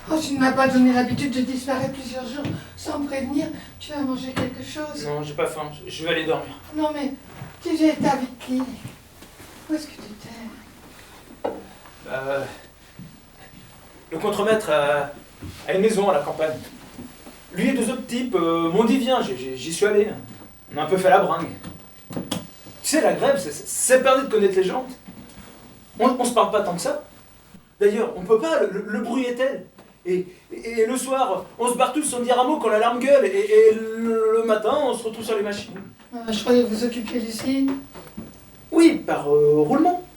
Oh, tu ne m'as pas donné l'habitude de disparaître plusieurs jours sans me prévenir. Tu vas manger quelque chose? Non, j'ai pas faim. Je vais aller dormir. Non, mais tu étais avec qui? Où est-ce que tu étais? Le contremaître a une maison à la campagne. Lui et deux autres types m'ont dit viens, j'y suis allé. On a un peu fait la bringue. Tu sais, la grève, ça permet de connaître les gens. On se parle pas tant que ça. D'ailleurs, on peut pas, le bruit est tel. Et le soir, on se barre tous sans dire un mot quand l'alarme gueule. Et le matin, on se retrouve sur les machines. Ah, je croyais que vous occupiez l'usine. Oui, par roulement.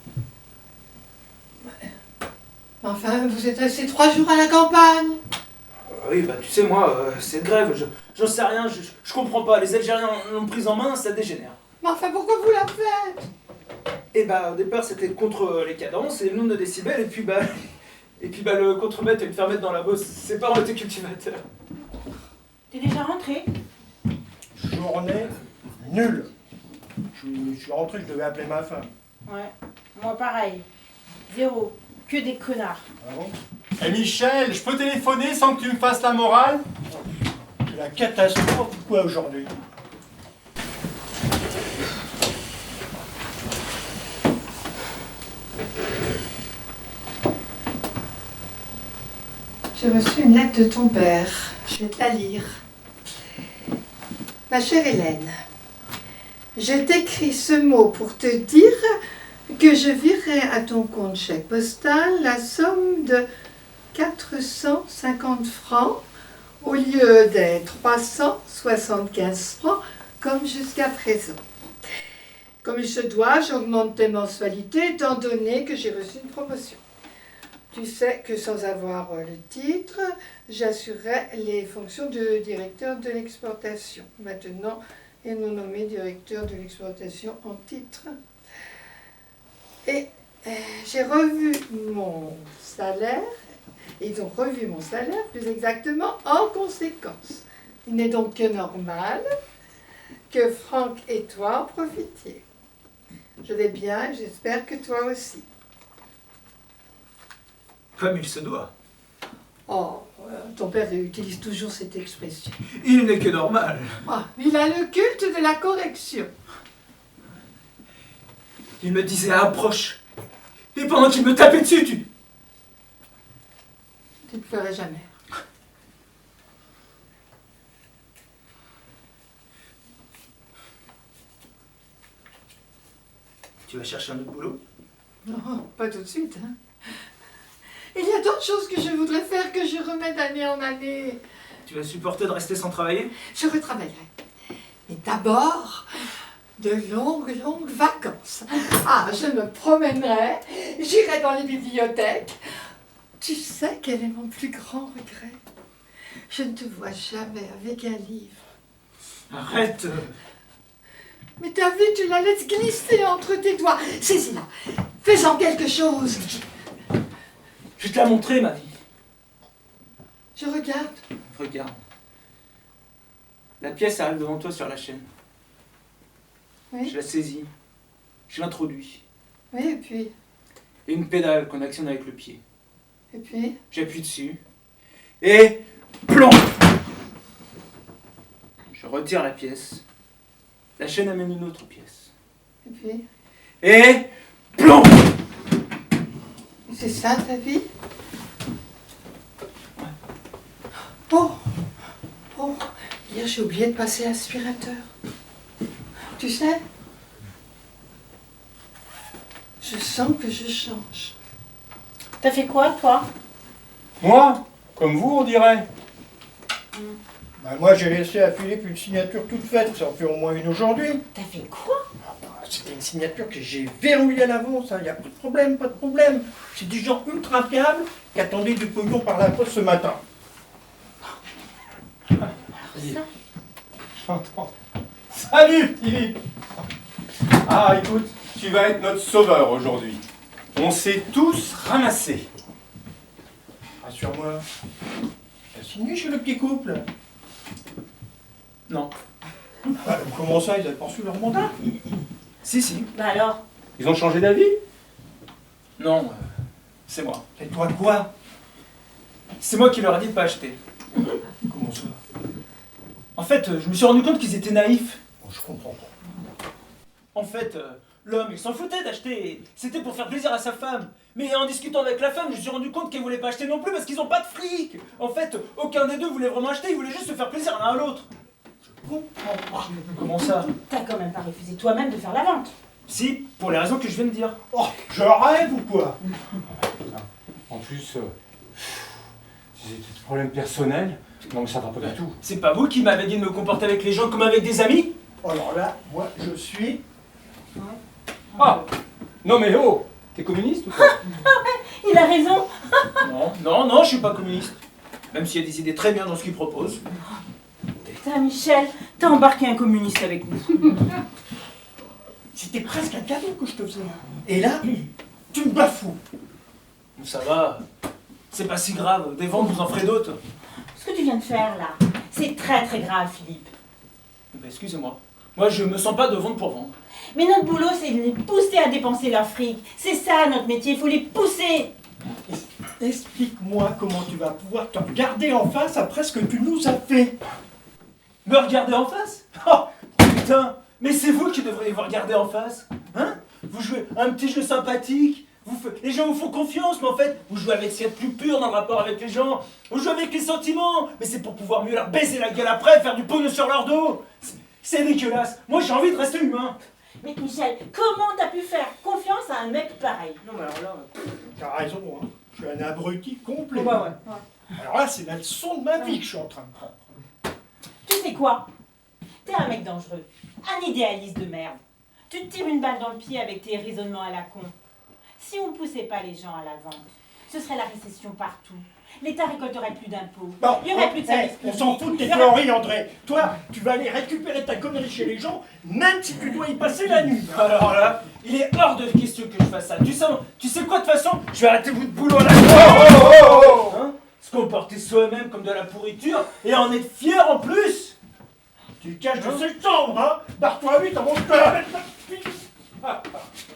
Enfin, vous êtes resté 3 jours à la campagne. Oui, bah tu sais, moi, cette grève, j'en sais rien, je comprends pas. Les Algériens l'ont prise en main, ça dégénère. Mais enfin, pourquoi vous la faites? Et bah au départ c'était contre les cadences et le nombre de décibels et puis bah le contremaître et le faire mettre dans la bosse, ses parents étaient cultivateurs. T'es déjà rentré? Journée nulle. Je suis rentré, je devais appeler ma femme. Ouais, moi pareil. 0. Que des connards. Ah bon? Eh Michel, je peux téléphoner sans que tu me fasses la morale? C'est la catastrophe ou quoi aujourd'hui? J'ai reçu une lettre de ton père. Je vais te la lire. Ma chère Hélène, je t'écris ce mot pour te dire que je virerai à ton compte chèque postal la somme de 450 francs au lieu des 375 francs comme jusqu'à présent. Comme il se doit, j'augmente tes mensualités étant donné que j'ai reçu une promotion. Tu sais que sans avoir le titre, j'assurerai les fonctions de directeur de l'exportation. Maintenant, ils m'ont nommé directeur de l'exportation en titre. Et j'ai revu mon salaire, ils ont revu mon salaire plus exactement en conséquence. Il n'est donc que normal que Franck et toi en profitiez. Je vais bien et j'espère que toi aussi. Comme il se doit. Oh, ton père utilise toujours cette expression. Il n'est que normal. Ah, il a le culte de la correction. Il me disait approche. Et pendant qu'il me tapait dessus, tu Tu ne ferais jamais. Tu vas chercher un autre boulot? Non, pas tout de suite. Hein. Il y a d'autres choses que je voudrais faire que je remets d'année en année. Tu vas supporter de rester sans travailler? Je retravaillerai. Mais d'abord, de longues vacances. Ah, je me promènerai, j'irai dans les bibliothèques. Tu sais quel est mon plus grand regret? Je ne te vois jamais avec un livre. Arrête! Mais t'as vu, tu la laisses glisser entre tes doigts. Saisis-la, fais-en quelque chose. Je vais te la montrer, ma vie. Je regarde. Regarde. La pièce arrive devant toi sur la chaîne. Oui, Je la saisis. Je l'introduis. oui, et puis, Et une pédale qu'on actionne avec le pied. et puis. J'appuie dessus. Et plomb! Je retire la pièce. La chaîne amène une autre pièce. Et puis, Et plomb! c'est ça ta vie? Oh, oh, hier j'ai oublié de passer l'aspirateur. Tu sais, je sens que je change. T'as fait quoi, toi? Moi, comme vous, on dirait. Bah, moi, j'ai laissé à Philippe une signature toute faite, ça en fait au moins une aujourd'hui. T'as fait quoi? C'était une signature que j'ai verrouillée à l'avance, il n'y a pas de problème, pas de problème. C'est des gens ultra fiables qui attendaient du pognon par la poste ce matin. J'entends. Salut, Philippe. Ah, écoute, tu vas être notre sauveur aujourd'hui. On s'est tous ramassés. Rassure-moi, t'as signé chez le petit couple? Non. Bah, comment ça, ils avaient pas reçu leur mandat? Si. Bah alors? Ils ont changé d'avis? Non, c'est moi. Et toi quoi? C'est moi qui leur ai dit de pas acheter. Comment ça? En fait, je me suis rendu compte qu'ils étaient naïfs. Oh, je comprends pas. En fait, l'homme, il s'en foutait d'acheter. C'était pour faire plaisir à sa femme. Mais en discutant avec la femme, je me suis rendu compte qu'elle voulait pas acheter non plus parce qu'ils ont pas de fric. En fait, aucun des deux voulait vraiment acheter, ils voulaient juste se faire plaisir l'un à l'autre. Je comprends pas. Comment ça? T'as quand même pas refusé toi-même de faire la vente. Si, pour les raisons que je viens de dire. Oh, je rêve ou quoi? En plus, si c'était des problèmes personnels, non mais ça va pas du tout. C'est pas vous qui m'avez dit de me comporter avec les gens comme avec des amis? Alors là, moi, je suis... Ah, non mais oh, t'es communiste ou quoi? Il a raison. Non, je suis pas communiste. Même s'il y a des idées très bien dans ce qu'il propose. Putain, Michel, t'as embarqué un communiste avec nous. C'était presque un cadeau que je te faisais. Et là, tu me bafoues. Ça va, c'est pas si grave. Des ventes, vous en ferez d'autres. Ce que tu viens de faire là, c'est très très grave, Philippe. Ben, excusez-moi. Moi, je me sens pas de vendre pour vendre. Mais notre boulot, c'est de les pousser à dépenser leur fric. C'est ça notre métier, il faut les pousser. Explique-moi comment tu vas pouvoir te regarder en face après ce que tu nous as fait. Me regarder en face? Oh, putain, mais c'est vous qui devriez vous regarder en face. Hein? Vous jouez un petit jeu sympathique. Les gens vous font confiance, mais en fait, vous jouez avec ce qu'il y a de plus pur dans le rapport avec les gens. Vous jouez avec les sentiments, mais c'est pour pouvoir mieux leur baiser la gueule après, faire du pognon sur leur dos. C'est dégueulasse. Moi, j'ai envie de rester humain. Mais Michel, comment t'as pu faire confiance à un mec pareil? Non, mais alors là... T'as raison, hein. Je suis un abruti complet. ouais. Alors là, c'est la leçon de ma vie que je suis en train de prendre. Tu sais quoi? T'es un mec dangereux, un idéaliste de merde. Tu te tires une balle dans le pied avec tes raisonnements à la con. Si on ne poussait pas les gens à la vente, ce serait la récession partout. L'État récolterait plus d'impôts. Bon, Il n'y aurait plus de services on s'en fout de tes théories, André. Toi, tu vas aller récupérer ta connerie chez les gens, même si tu dois y passer la nuit. Alors là, il est hors de question que je fasse ça. Tu sais quoi, de toute façon, je vais arrêter votre boulot à la hein? Se comporter soi-même comme de la pourriture et en être fier en plus. Tu caches de septembre, hein. Barre-toi vite avant que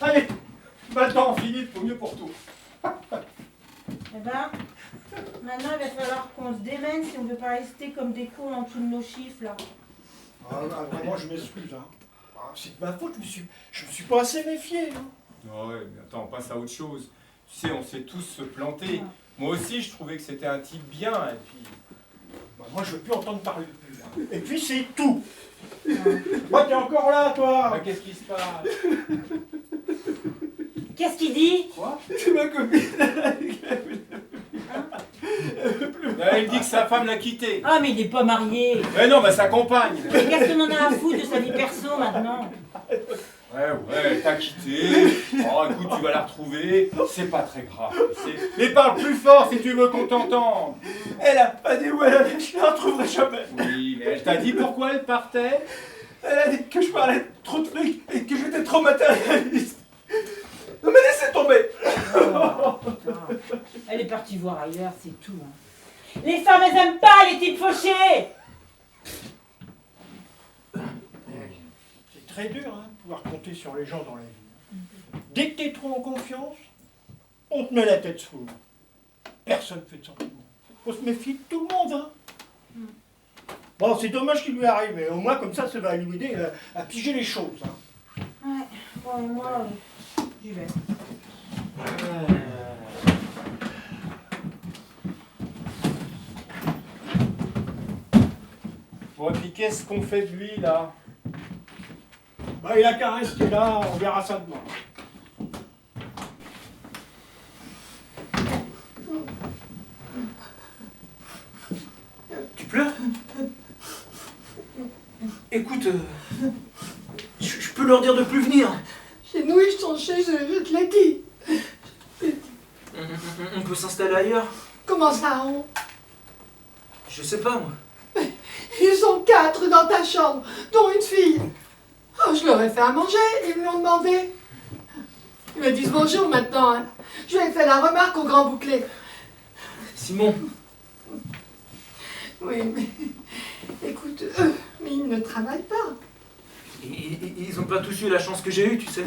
Allez, maintenant Philippe, au mieux pour tout. Eh ben, maintenant il va falloir qu'on se démène si on ne veut pas rester comme des cons en dessous de nos chiffres là. Ah, vraiment, je m'excuse, hein. Ah, c'est de ma faute, je me suis pas assez méfié, hein. Non, ouais, mais attends, on passe à autre chose. Tu sais, on s'est tous se planter. Moi aussi, je trouvais que c'était un type bien, et puis... Bah, moi, je veux plus entendre parler de lui, hein. Et puis, c'est tout. Moi, t'es encore là, toi. Ah, qu'est-ce qui se passe? Qu'est-ce qu'il dit? Quoi? C'est ma copine. Il dit que sa femme l'a quitté. Ah mais il n'est pas marié. Mais non, bah sa compagne. Mais qu'est-ce qu'on en a à foutre de sa vie perso maintenant? Ouais, t'as quitté. Oh, écoute, tu vas la retrouver. C'est pas très grave, tu sais. Mais parle plus fort si tu veux qu'on t'entende. Elle a pas dit où elle allait, je la retrouverai jamais. Oui, mais elle t'a dit pourquoi elle partait? Elle a dit que je parlais trop de fric et que j'étais trop matérialiste. Non mais laissez tomber. Elle est partie voir ailleurs, c'est tout. Hein. Les femmes, elles aiment pas les types fauchés. C'est très dur, hein, de pouvoir compter sur les gens dans la vie. Dès que t'es trop en confiance, on te met la tête sous l'eau. Personne ne fait de sentiments. Faut se méfier de tout le monde, hein. Bon, c'est dommage qu'il lui arrive, mais au moins comme ça va lui aider à piger les choses, hein. Ouais, bon, et moi, j'y vais. Bon, et puis qu'est-ce qu'on fait de lui, là? Bah, il a qu'à rester là, on verra ça demain. Tu pleures? Écoute, je peux leur dire de plus venir. Chez nous, ils sont chez eux, je te l'ai dit. On peut s'installer ailleurs? Comment ça, on? Je sais pas, moi. Ils sont 4 dans ta chambre, dont une fille. Oh, je leur ai fait à manger, ils me l'ont demandé. Ils me disent bonjour maintenant. Hein. Je lui ai fait la remarque au grand bouclé. Simon, Oui, mais écoute, eux, mais ils ne travaillent pas. ils ont pas tous eu la chance que j'ai eue, tu sais.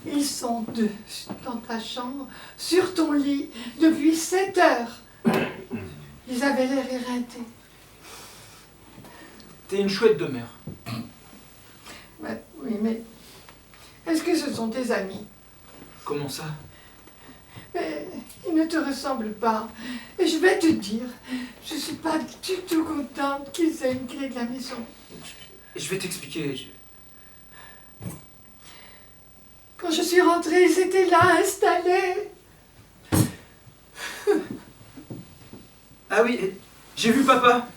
Ils sont 2 dans ta chambre, sur ton lit, depuis 7 heures. Ils avaient l'air éreintés. T'es une chouette demeure. Ouais, oui, mais est-ce que ce sont tes amis? Comment ça? Mais ils ne te ressemblent pas. Et je vais te dire, je suis pas du tout contente qu'ils aient une clé de la maison. Je vais t'expliquer. Quand je suis rentrée, ils étaient là, installés. Ah oui, j'ai vu papa.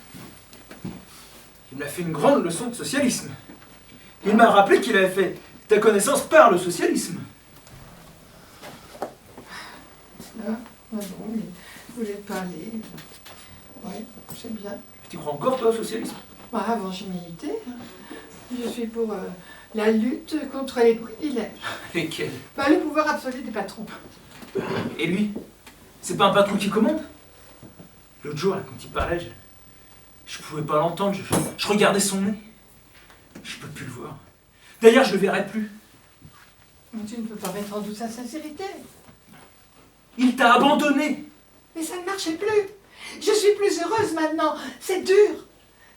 Il m'a fait une grande leçon de socialisme. Il m'a rappelé qu'il avait fait ta connaissance par le socialisme. Ah bon, mais vous voulez parler. Oui, c'est bien. Tu crois encore, toi, au socialisme? Moi, avant, je militais. Je suis pour la lutte contre les privilèges. Lesquels? Le pouvoir absolu des patrons. Et lui? C'est pas un patron qui commande? L'autre jour, là, quand il parlait, je pouvais pas l'entendre. Je regardais son nez. Je peux plus le voir. D'ailleurs, je le verrai plus. Mais tu ne peux pas mettre en doute sa sincérité. Il t'a abandonné. Mais ça ne marchait plus. Je suis plus heureuse maintenant. C'est dur.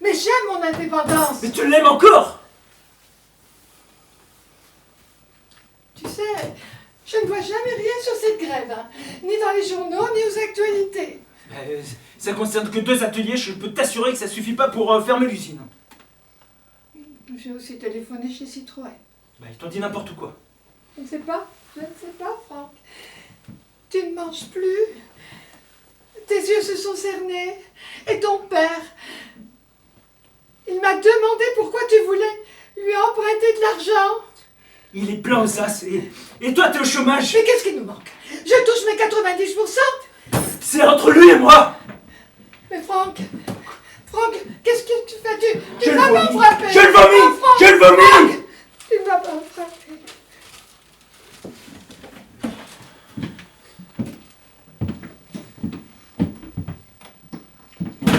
Mais j'aime mon indépendance. Mais tu l'aimes encore? Tu sais, je ne vois jamais rien sur cette grève. Hein. Ni dans les journaux, ni aux actualités. Ça concerne que 2 ateliers. Je peux t'assurer que ça suffit pas pour fermer l'usine. J'ai aussi téléphoné chez Citroën. Ils t'ont dit n'importe quoi. Je ne sais pas, Franck. Tu ne manges plus. Tes yeux se sont cernés. Et ton père, il m'a demandé pourquoi tu voulais lui emprunter de l'argent. Il est plein aux as et toi t'es au chômage. Mais qu'est-ce qui nous manque? Je touche mes 90%. C'est entre lui et moi. Mais Franck, qu'est-ce que tu fais? Je Tu le vas pas me vomis. frapper. Je le vomis. Non, Franck, Je le vomis. tu vas pas me frapper.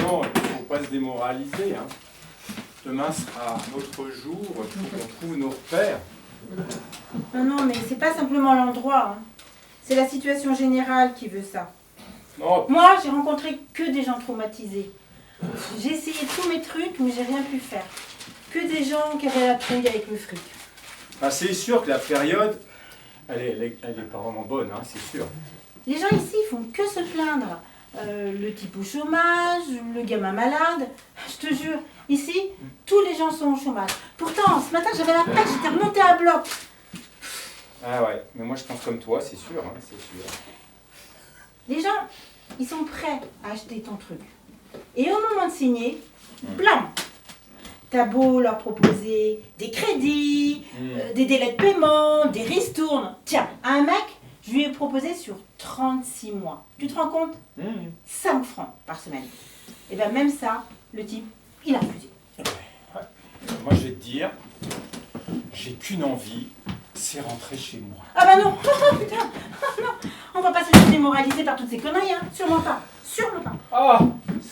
Non, il ne faut pas se démoraliser. Hein. Demain sera un autre jour, il faut qu'on trouve nos repères. Non, mais c'est pas simplement l'endroit. Hein. C'est la situation générale qui veut ça. Non, Moi, j'ai rencontré que des gens traumatisés. J'ai essayé tous mes trucs, mais j'ai rien pu faire. Que des gens qui avaient la trouille avec le fric. c'est sûr que la période, elle est pas vraiment bonne, hein, c'est sûr. Les gens ici font que se plaindre. Le type au chômage, le gamin malade. Je te jure, ici, tous les gens sont au chômage. Pourtant, ce matin, j'avais la pêche, j'étais remontée à bloc. Ah ouais, mais moi je pense comme toi, c'est sûr, hein, c'est sûr. Les gens, ils sont prêts à acheter ton truc. Et au moment de signer, blam! T'as beau leur proposer des crédits, des délais de paiement, des ristournes. Tiens, à un mec, je lui ai proposé sur 36 mois. Tu te rends compte? 5 francs par semaine. Et bien même ça, le type, il a refusé. Moi je vais te dire, j'ai qu'une envie, c'est rentrer chez moi. Ah bah non, oh, putain, oh, non, on va pas se laisser démoraliser par toutes ces conneries, hein. Sûrement pas, sûrement pas. Ah,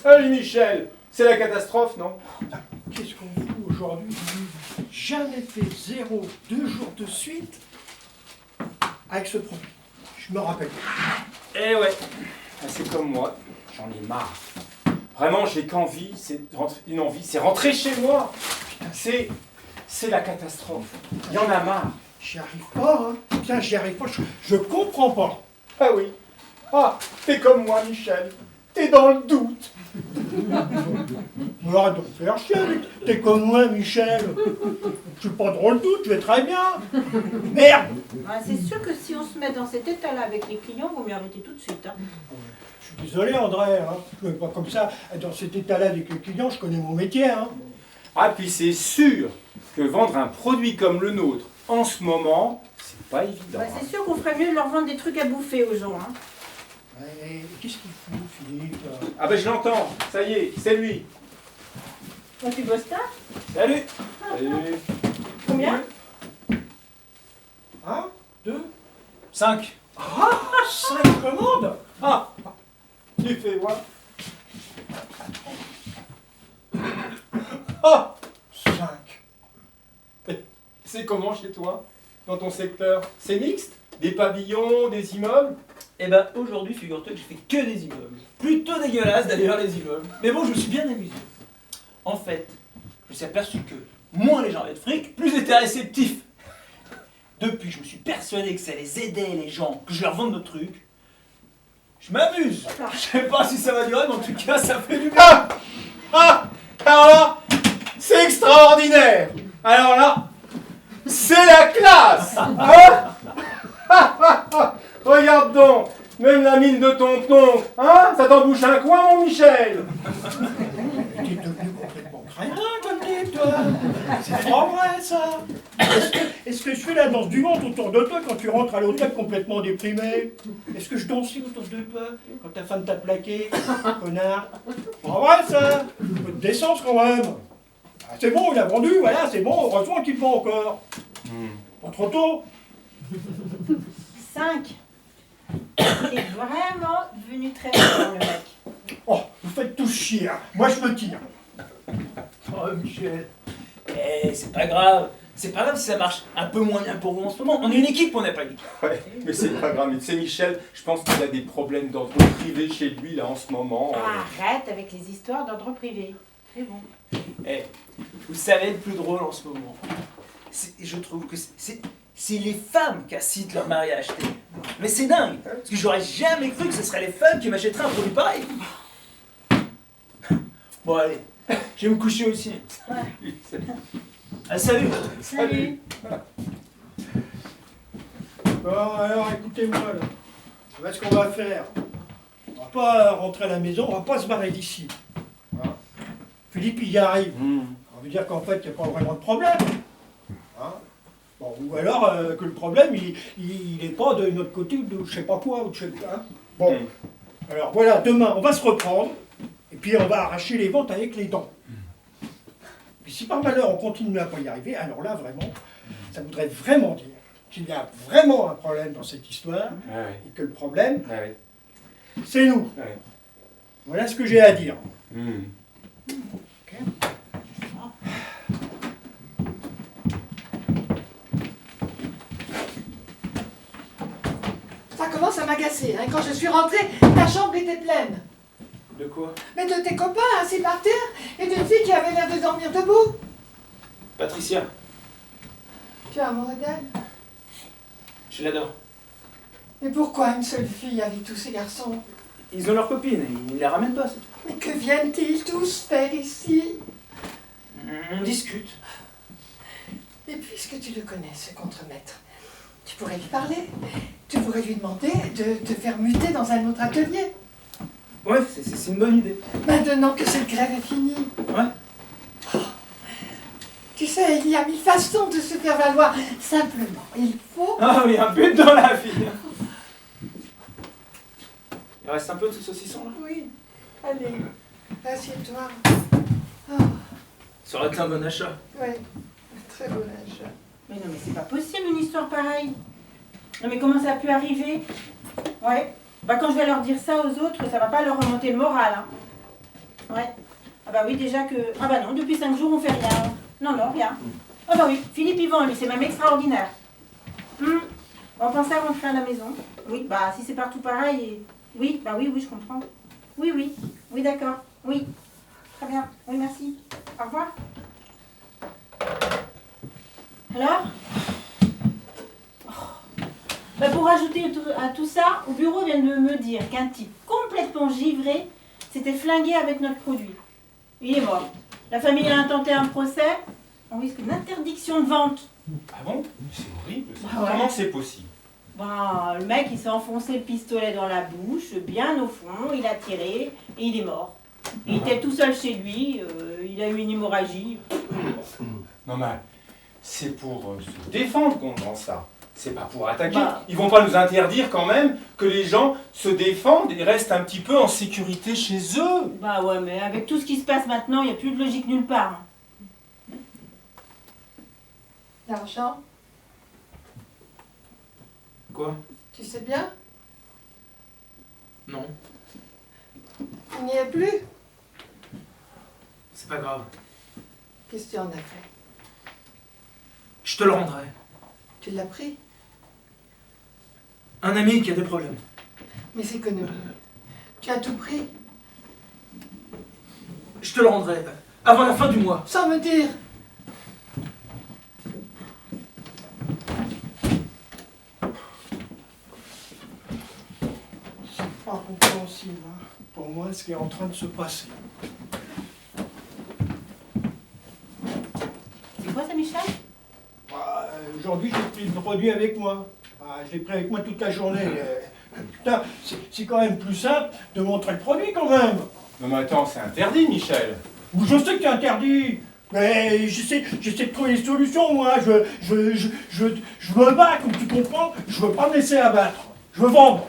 salut Michel, c'est la catastrophe, non? Qu'est-ce qu'on fout aujourd'hui? Jamais fait 2 jours de suite avec ce produit. Je me rappelle. Eh ouais. C'est comme moi, j'en ai marre. Vraiment, j'ai qu'envie, une envie, c'est rentrer chez moi. Putain, c'est la catastrophe. Il y en a marre. J'y arrive pas, hein. Putain, j'y arrive pas. Je comprends pas. Ah oui. Ah, t'es comme moi, Michel. T'es dans le doute. Oh, arrête de me faire chier, t'es comme moi, Michel. Je suis pas drôle tout, tu es très bien. Merde. Ah, c'est sûr que si on se met dans cet état-là avec les clients, vous m'y arrêtez tout de suite. Hein. Je suis désolé, André, hein. Je ne suis pas comme ça. Dans cet état-là avec les clients, je connais mon métier. Hein. Ah, puis c'est sûr que vendre un produit comme le nôtre, en ce moment, c'est pas évident. Bah, c'est sûr qu'on ferait mieux de leur vendre des trucs à bouffer aux gens. Hein. Ouais, qu'est-ce qu'il fout, Philippe? Ah ben je l'entends, ça y est, c'est lui. Quand tu bosses tard? Salut. Salut. Combien? 1, 2, 5. 5 commandes. Ah, tu fais voir. Ah, 5. c'est comment chez toi, dans ton secteur? C'est mixte? Des pavillons, des immeubles? Eh ben aujourd'hui, figure-toi que j'ai fait que des immeubles. Plutôt dégueulasses d'ailleurs les immeubles. Mais bon, je me suis bien amusé. En fait, je me suis aperçu que moins les gens avaient de fric, plus ils étaient réceptifs. Depuis, je me suis persuadé que ça les aidait les gens, que je leur vende nos trucs. Je m'amuse. Je sais pas si ça va durer, mais en tout cas, ça fait du bien. Alors là, c'est extraordinaire. Alors là, c'est la classe. Hein? Regarde donc, même la mine de ton oncle, hein? Ça t'embouche un coin, mon Michel. T'es devenu complètement crétin comme type, toi. C'est pas vrai, ça. Est-ce que je fais la danse du ventre autour de toi quand tu rentres à l'hôtel complètement déprimé? Est-ce que je danse autour de toi quand ta femme t'a plaqué, connard? Pas vrai, ça. Un peu de décence, quand même. Ah, c'est bon, il a vendu, voilà, c'est bon. Heureusement qu'il vend encore. Pas trop tôt. 5. C'est vraiment devenu très fort, le mec. Oh, vous faites tous chier, hein. Moi je me tire. Oh Michel. Eh, c'est pas grave. C'est pas grave si ça marche un peu moins bien pour vous en ce moment. On est une équipe, on n'est pas une équipe. Ouais, mais c'est pas grave, mais tu sais, Michel, je pense qu'il a des problèmes d'ordre privé chez lui, là, en ce moment. Arrête avec les histoires d'ordre privé. C'est bon. Eh, vous savez le plus drôle en ce moment, je trouve que c'est les femmes qui incitent leur mari à acheter. Mais c'est dingue, parce que j'aurais jamais cru que ce serait les femmes qui m'achèteraient un produit pareil. Bon allez, je vais me coucher aussi. Ah, salut. Salut. Bon, alors écoutez-moi là. Voilà ce qu'on va faire. On va pas rentrer à la maison, on va pas se barrer d'ici. Hein. Philippe, il y arrive. On veut dire qu'en fait, il n'y a pas vraiment de problème. Hein. Bon, ou alors que le problème, il n'est pas de notre côté ou de je sais pas quoi. Ou de je sais, hein. Bon, alors voilà, demain, on va se reprendre. Et puis on va arracher les ventes avec les dents. Puis si par malheur on continue à pas y arriver, alors là vraiment, ça voudrait vraiment dire qu'il y a vraiment un problème dans cette histoire, et que le problème, c'est nous. Ouais. Voilà ce que j'ai à dire. Ok. Ça commence à m'agacer. Hein. Quand je suis rentrée, ta chambre était pleine. De quoi? Mais de tes copains assis par terre et d'une fille qui avait l'air de dormir debout. Patricia, Tu es amoureux d'elle? je l'adore. Mais pourquoi une seule fille avec tous ces garçons? Ils ont leurs copines, ils ne les ramènent pas, c'est tout. Mais que viennent-ils tous faire ici? On discute. Et puisque tu le connais, ce contremaître, tu pourrais lui parler. Tu pourrais lui demander de te faire muter dans un autre atelier. Ouais, c'est une bonne idée. Maintenant que cette grève est finie. Ouais. Oh. Tu sais, il y a mille façons de se faire valoir. Simplement, il faut... Ah oui, un but dans la vie. Il reste un peu de ce saucisson là. Oui, allez, assieds-toi. Oh, Ça aurait été un bon achat. oui, très bon achat. Mais non, mais c'est pas possible une histoire pareille. Non, mais comment ça a pu arriver? Ouais. Bah, quand je vais leur dire ça aux autres, ça va pas leur remonter le moral. Hein. Ouais. Ah bah oui, déjà que... Ah bah non, depuis 5 jours, on fait rien. Non, non, rien. Ah bah oui, Philippe Yvan, lui, c'est même extraordinaire. On pensait à rentrer à la maison. Oui, bah si c'est partout pareil... Oui, bah oui, je comprends. Oui, oui, d'accord. Oui, très bien. Oui, merci. Au revoir. Alors? Bah pour ajouter à tout ça, au bureau vient de me dire qu'un type complètement givré s'était flingué avec notre produit. Il est mort. La famille a intenté un procès, on risque une interdiction de vente. Ah bon? C'est horrible. Ça. Ah ouais. Comment c'est possible? Le mec, il s'est enfoncé le pistolet dans la bouche, bien au fond, il a tiré et il est mort. Il était tout seul chez lui, il a eu une hémorragie. Non mais c'est pour se défendre qu'on vend ça. C'est pas pour attaquer. Bah. Ils vont pas nous interdire quand même que les gens se défendent et restent un petit peu en sécurité chez eux. Bah ouais, mais avec tout ce qui se passe maintenant, il n'y a plus de logique nulle part. L'argent, Quoi? tu sais bien, Non, il n'y est plus. c'est pas grave. Qu'est-ce que tu en as fait? Je te le rendrai. Tu l'as pris? Un ami qui a des problèmes. Mes économies. Tu as tout pris, Je te le rendrai avant la fin du mois. sans me dire. Pas compréhensible, hein, pour moi, ce qui est en train de se passer. C'est quoi ça, Michel? Aujourd'hui, j'ai pris le produit avec moi. Je l'ai pris avec moi toute la journée. Putain, c'est quand même plus simple de montrer le produit quand même. Non mais attends, c'est interdit, Michel. Je sais que c'est interdit. Mais j'essaie de trouver des solutions, moi. Je me bats, comme tu comprends. Je veux pas me laisser abattre. Je veux vendre.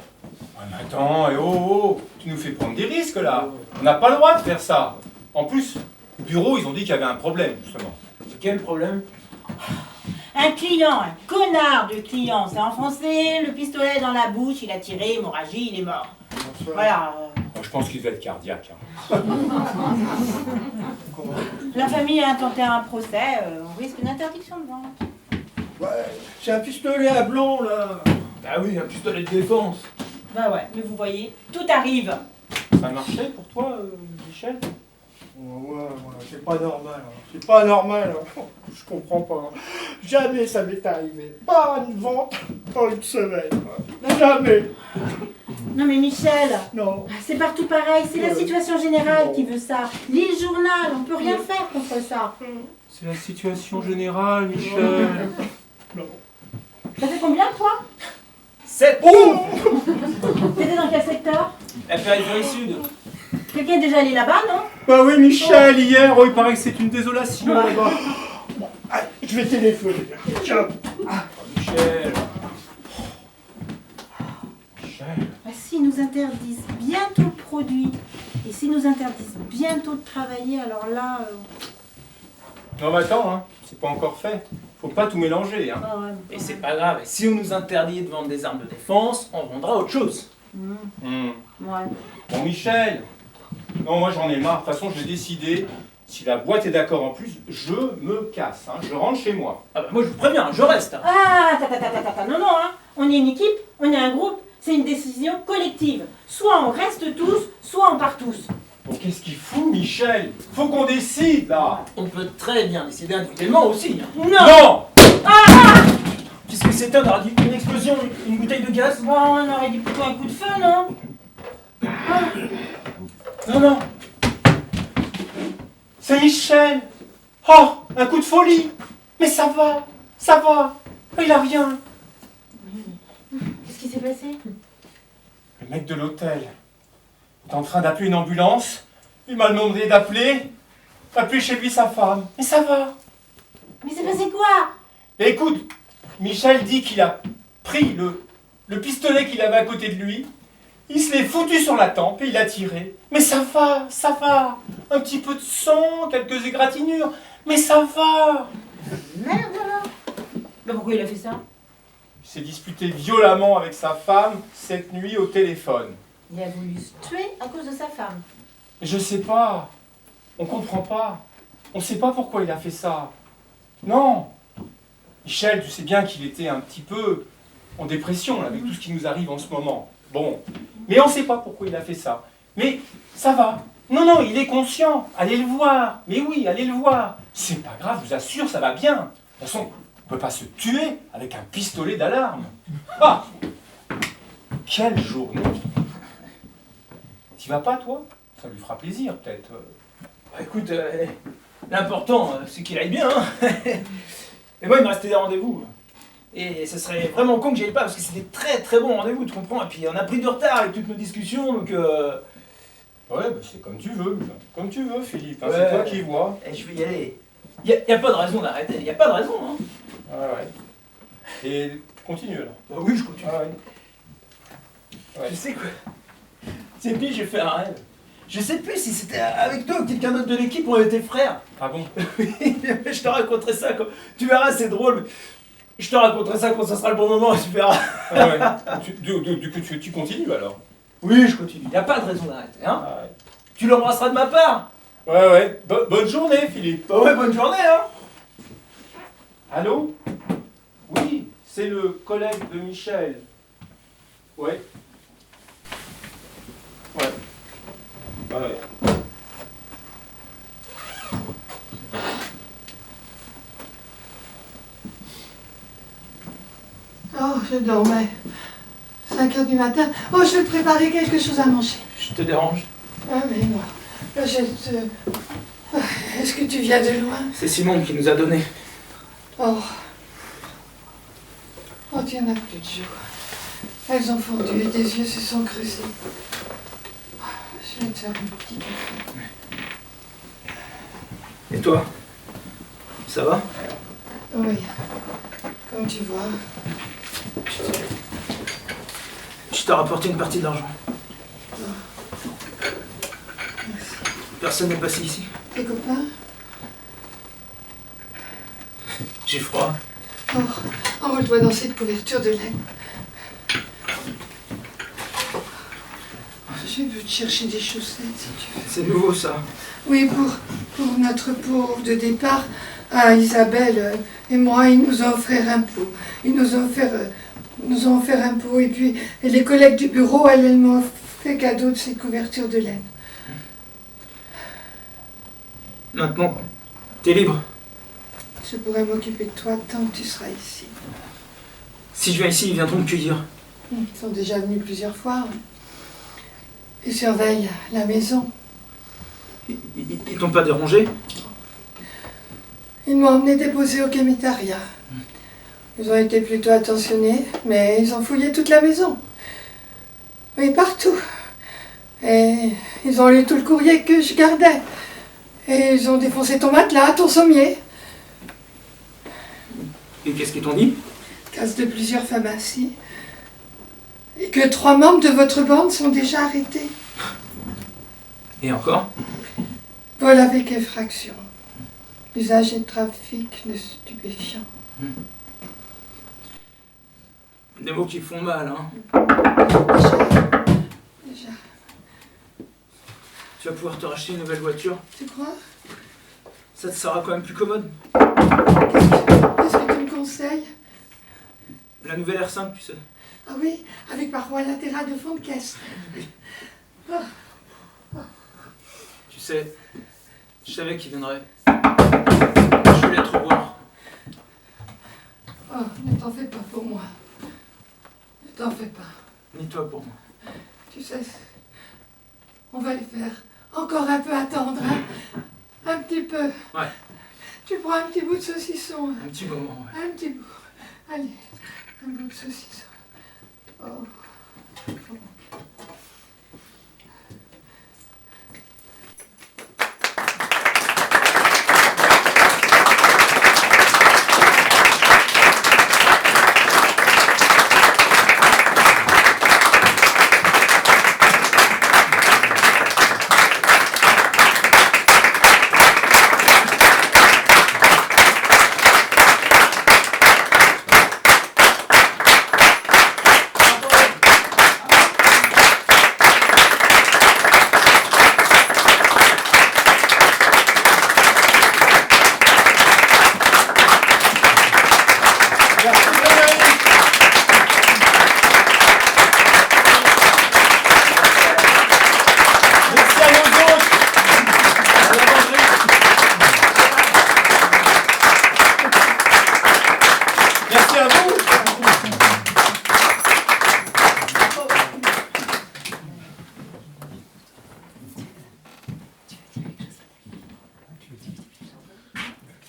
Ah, mais attends, tu nous fais prendre des risques là. On n'a pas le droit de faire ça. En plus, au bureau, ils ont dit qu'il y avait un problème, justement. Quel problème? Un client, un connard de client, s'est enfoncé le pistolet dans la bouche, il a tiré, hémorragie, il est mort. Voilà. Bon, je pense qu'il devait être cardiaque. Hein. La famille a intenté un procès, on risque une interdiction de vente. Ouais, c'est un pistolet à blond, là. Ah oui, un pistolet de défense. Bah ouais, mais vous voyez, tout arrive. Ça marchait pour toi, Michel? Ouais, c'est pas normal. Hein. C'est pas normal. Hein. Je comprends pas. Jamais ça m'est arrivé. Pas une vente en une semaine. Hein. Jamais. Non mais Michel, Non. c'est partout pareil, c'est la situation générale qui veut ça. Lis le journal, on peut rien faire contre ça. C'est la situation générale, Michel. Non. Ça fait combien toi? 7. T'étais dans quel secteur? La périphérie sud. Quelqu'un est déjà allé là-bas, non? Bah oui, Michel, hier, il paraît que c'est une désolation là-bas. Bon, allez, je vais téléphoner. Tiens. Michel. Michel. Bah, s'ils nous interdisent bientôt le produit, et s'ils nous interdisent bientôt de travailler, alors là... Non mais attends, hein, c'est pas encore fait. Faut pas tout mélanger, hein. Ah ouais, Et c'est pas grave, si on nous interdit de vendre des armes de défense, on vendra autre chose. Ouais. Bon, Michel. Non, moi j'en ai marre. De toute façon, j'ai décidé. Si la boîte est d'accord en plus, je me casse. Hein. Je rentre chez moi. Ah bah moi je vous préviens, je reste. Hein. Ah, non, hein. On est une équipe, on est un groupe, c'est une décision collective. Soit on reste tous, soit on part tous. Bon, qu'est-ce qu'il fout, Michel? Faut qu'on décide, là. On peut très bien décider individuellement aussi. Hein. Non. Qu'est-ce que c'était? On aurait dit une explosion, une bouteille de gaz? Bon, on aurait dit plutôt un coup de feu, non? Non. C'est Michel. Oh, un coup de folie. Mais ça va. Il a rien. Qu'est-ce qui s'est passé? Le mec de l'hôtel est en train d'appeler une ambulance. Il m'a demandé d'appeler chez lui sa femme. Mais ça va. Mais c'est passé quoi? Et écoute, Michel dit qu'il a pris le pistolet qu'il avait à côté de lui, il se l'est foutu sur la tempe et il a tiré. Mais ça va. Un petit peu de sang, quelques égratignures, mais ça va. Merde alors. Bah pourquoi il a fait ça? Il s'est disputé violemment avec sa femme cette nuit au téléphone. Il a voulu se tuer à cause de sa femme. Je sais pas. On comprend pas. On sait pas pourquoi il a fait ça. Non. Michel, tu sais bien qu'il était un petit peu en dépression avec tout ce qui nous arrive en ce moment. Bon. Mais on sait pas pourquoi il a fait ça. Mais ça va. Non, il est conscient. Allez le voir. Mais oui, allez le voir. C'est pas grave, je vous assure, ça va bien. De toute façon, on peut pas se tuer avec un pistolet d'alarme. Ah! Quelle journée! T'y vas pas, toi? Ça lui fera plaisir, peut-être. Bah écoute, L'important, c'est qu'il aille bien. Hein. Et moi, il me restait des rendez-vous. Et ce serait vraiment con que j'y aille pas, parce que c'est des très très bons rendez-vous, tu comprends? Et puis on a pris du retard avec toutes nos discussions, donc... Ouais, bah c'est comme tu veux. Comme tu veux, Philippe. Hein, Ouais. C'est toi qui vois. Et je vais y aller. Y a pas de raison d'arrêter, y a pas de raison, hein. Ouais. Et tu continues alors. Bah oui, je continue. Ah ouais. Tu sais quoi? C'est pire, j'ai fait un rêve. Je sais plus si c'était avec toi ou quelqu'un d'autre de l'équipe, on était frères. Ah bon? Oui, je te raconterai ça quand... Tu verras, c'est drôle. Je te raconterai ça quand ça sera le bon moment, tu verras. Ah ouais. Du coup, tu continues alors? Oui, je continue. Y a pas de raison d'arrêter, hein. Ah ouais. Tu l'embrasseras de ma part. Ouais. Bonne journée, Philippe. Bah ouais, bonne journée, hein. Allô? Oui, c'est le collègue de Michel. Ouais. Ouais. Ouais. Oh, je dormais. 5 heures du matin. Oh, je vais préparer quelque chose à manger. Je te dérange. Ah, mais non. Est-ce que tu viens de loin? C'est Simon qui nous a donné. Oh. Oh, tu n'en as plus de joues. Elles ont fondu et tes yeux se sont creusés. Je vais te faire un petit café. Et toi? Ça va? Oui. Comme tu vois. Je t'ai rapporté une partie de l'argent. Merci. Personne n'est passé ici. Tes copains? J'ai froid. Oh, enroule-toi dans cette couverture de laine. Je vais te chercher des chaussettes si tu veux. C'est nouveau ça. Oui, pour notre pot de départ, Isabelle et moi, ils nous ont offert un pot. Ils nous ont offert un pot et puis et les collègues du bureau, elles m'ont fait cadeau de cette couverture de laine. Maintenant, t'es libre. Je pourrais m'occuper de toi tant que tu seras ici. Si je viens ici, ils viendront me cueillir. Ils sont déjà venus plusieurs fois. Ils surveillent la maison. Ils t'ont pas dérangé? Ils m'ont emmené déposer au commissariat. Ils ont été plutôt attentionnés, mais ils ont fouillé toute la maison. Oui, partout. Et ils ont lu tout le courrier que je gardais. Et ils ont défoncé ton matelas, ton sommier. Et qu'est-ce qu'ils t'ont dit? Casse de plusieurs pharmacies. Et que 3 membres de votre bande sont déjà arrêtés. Et encore? Vol avec effraction. Usage et trafic de stupéfiants. Des mots qui font mal, hein. Déjà. Tu vas pouvoir te racheter une nouvelle voiture. Tu crois? Ça te sera quand même plus commode. Qu'est-ce que tu me conseilles? La nouvelle R5, tu sais. Ah oui, avec paroi latérale de fond de caisse. Tu sais, je savais qu'il viendrait. Je voulais te revoir. Oh, ne t'en fais pas pour moi. Ne t'en fais pas. Ni toi pour moi. Tu sais, on va les faire encore un peu attendre, hein? Un petit peu. Ouais. Tu prends un petit bout de saucisson. Un petit moment, ouais. Un petit bout. Allez, un bout de saucisson. Oh.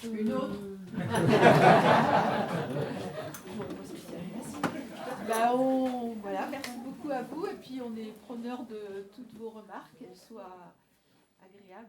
Une autre. Voilà, merci beaucoup à vous et puis on est preneur de toutes vos remarques, qu'elles soient agréables.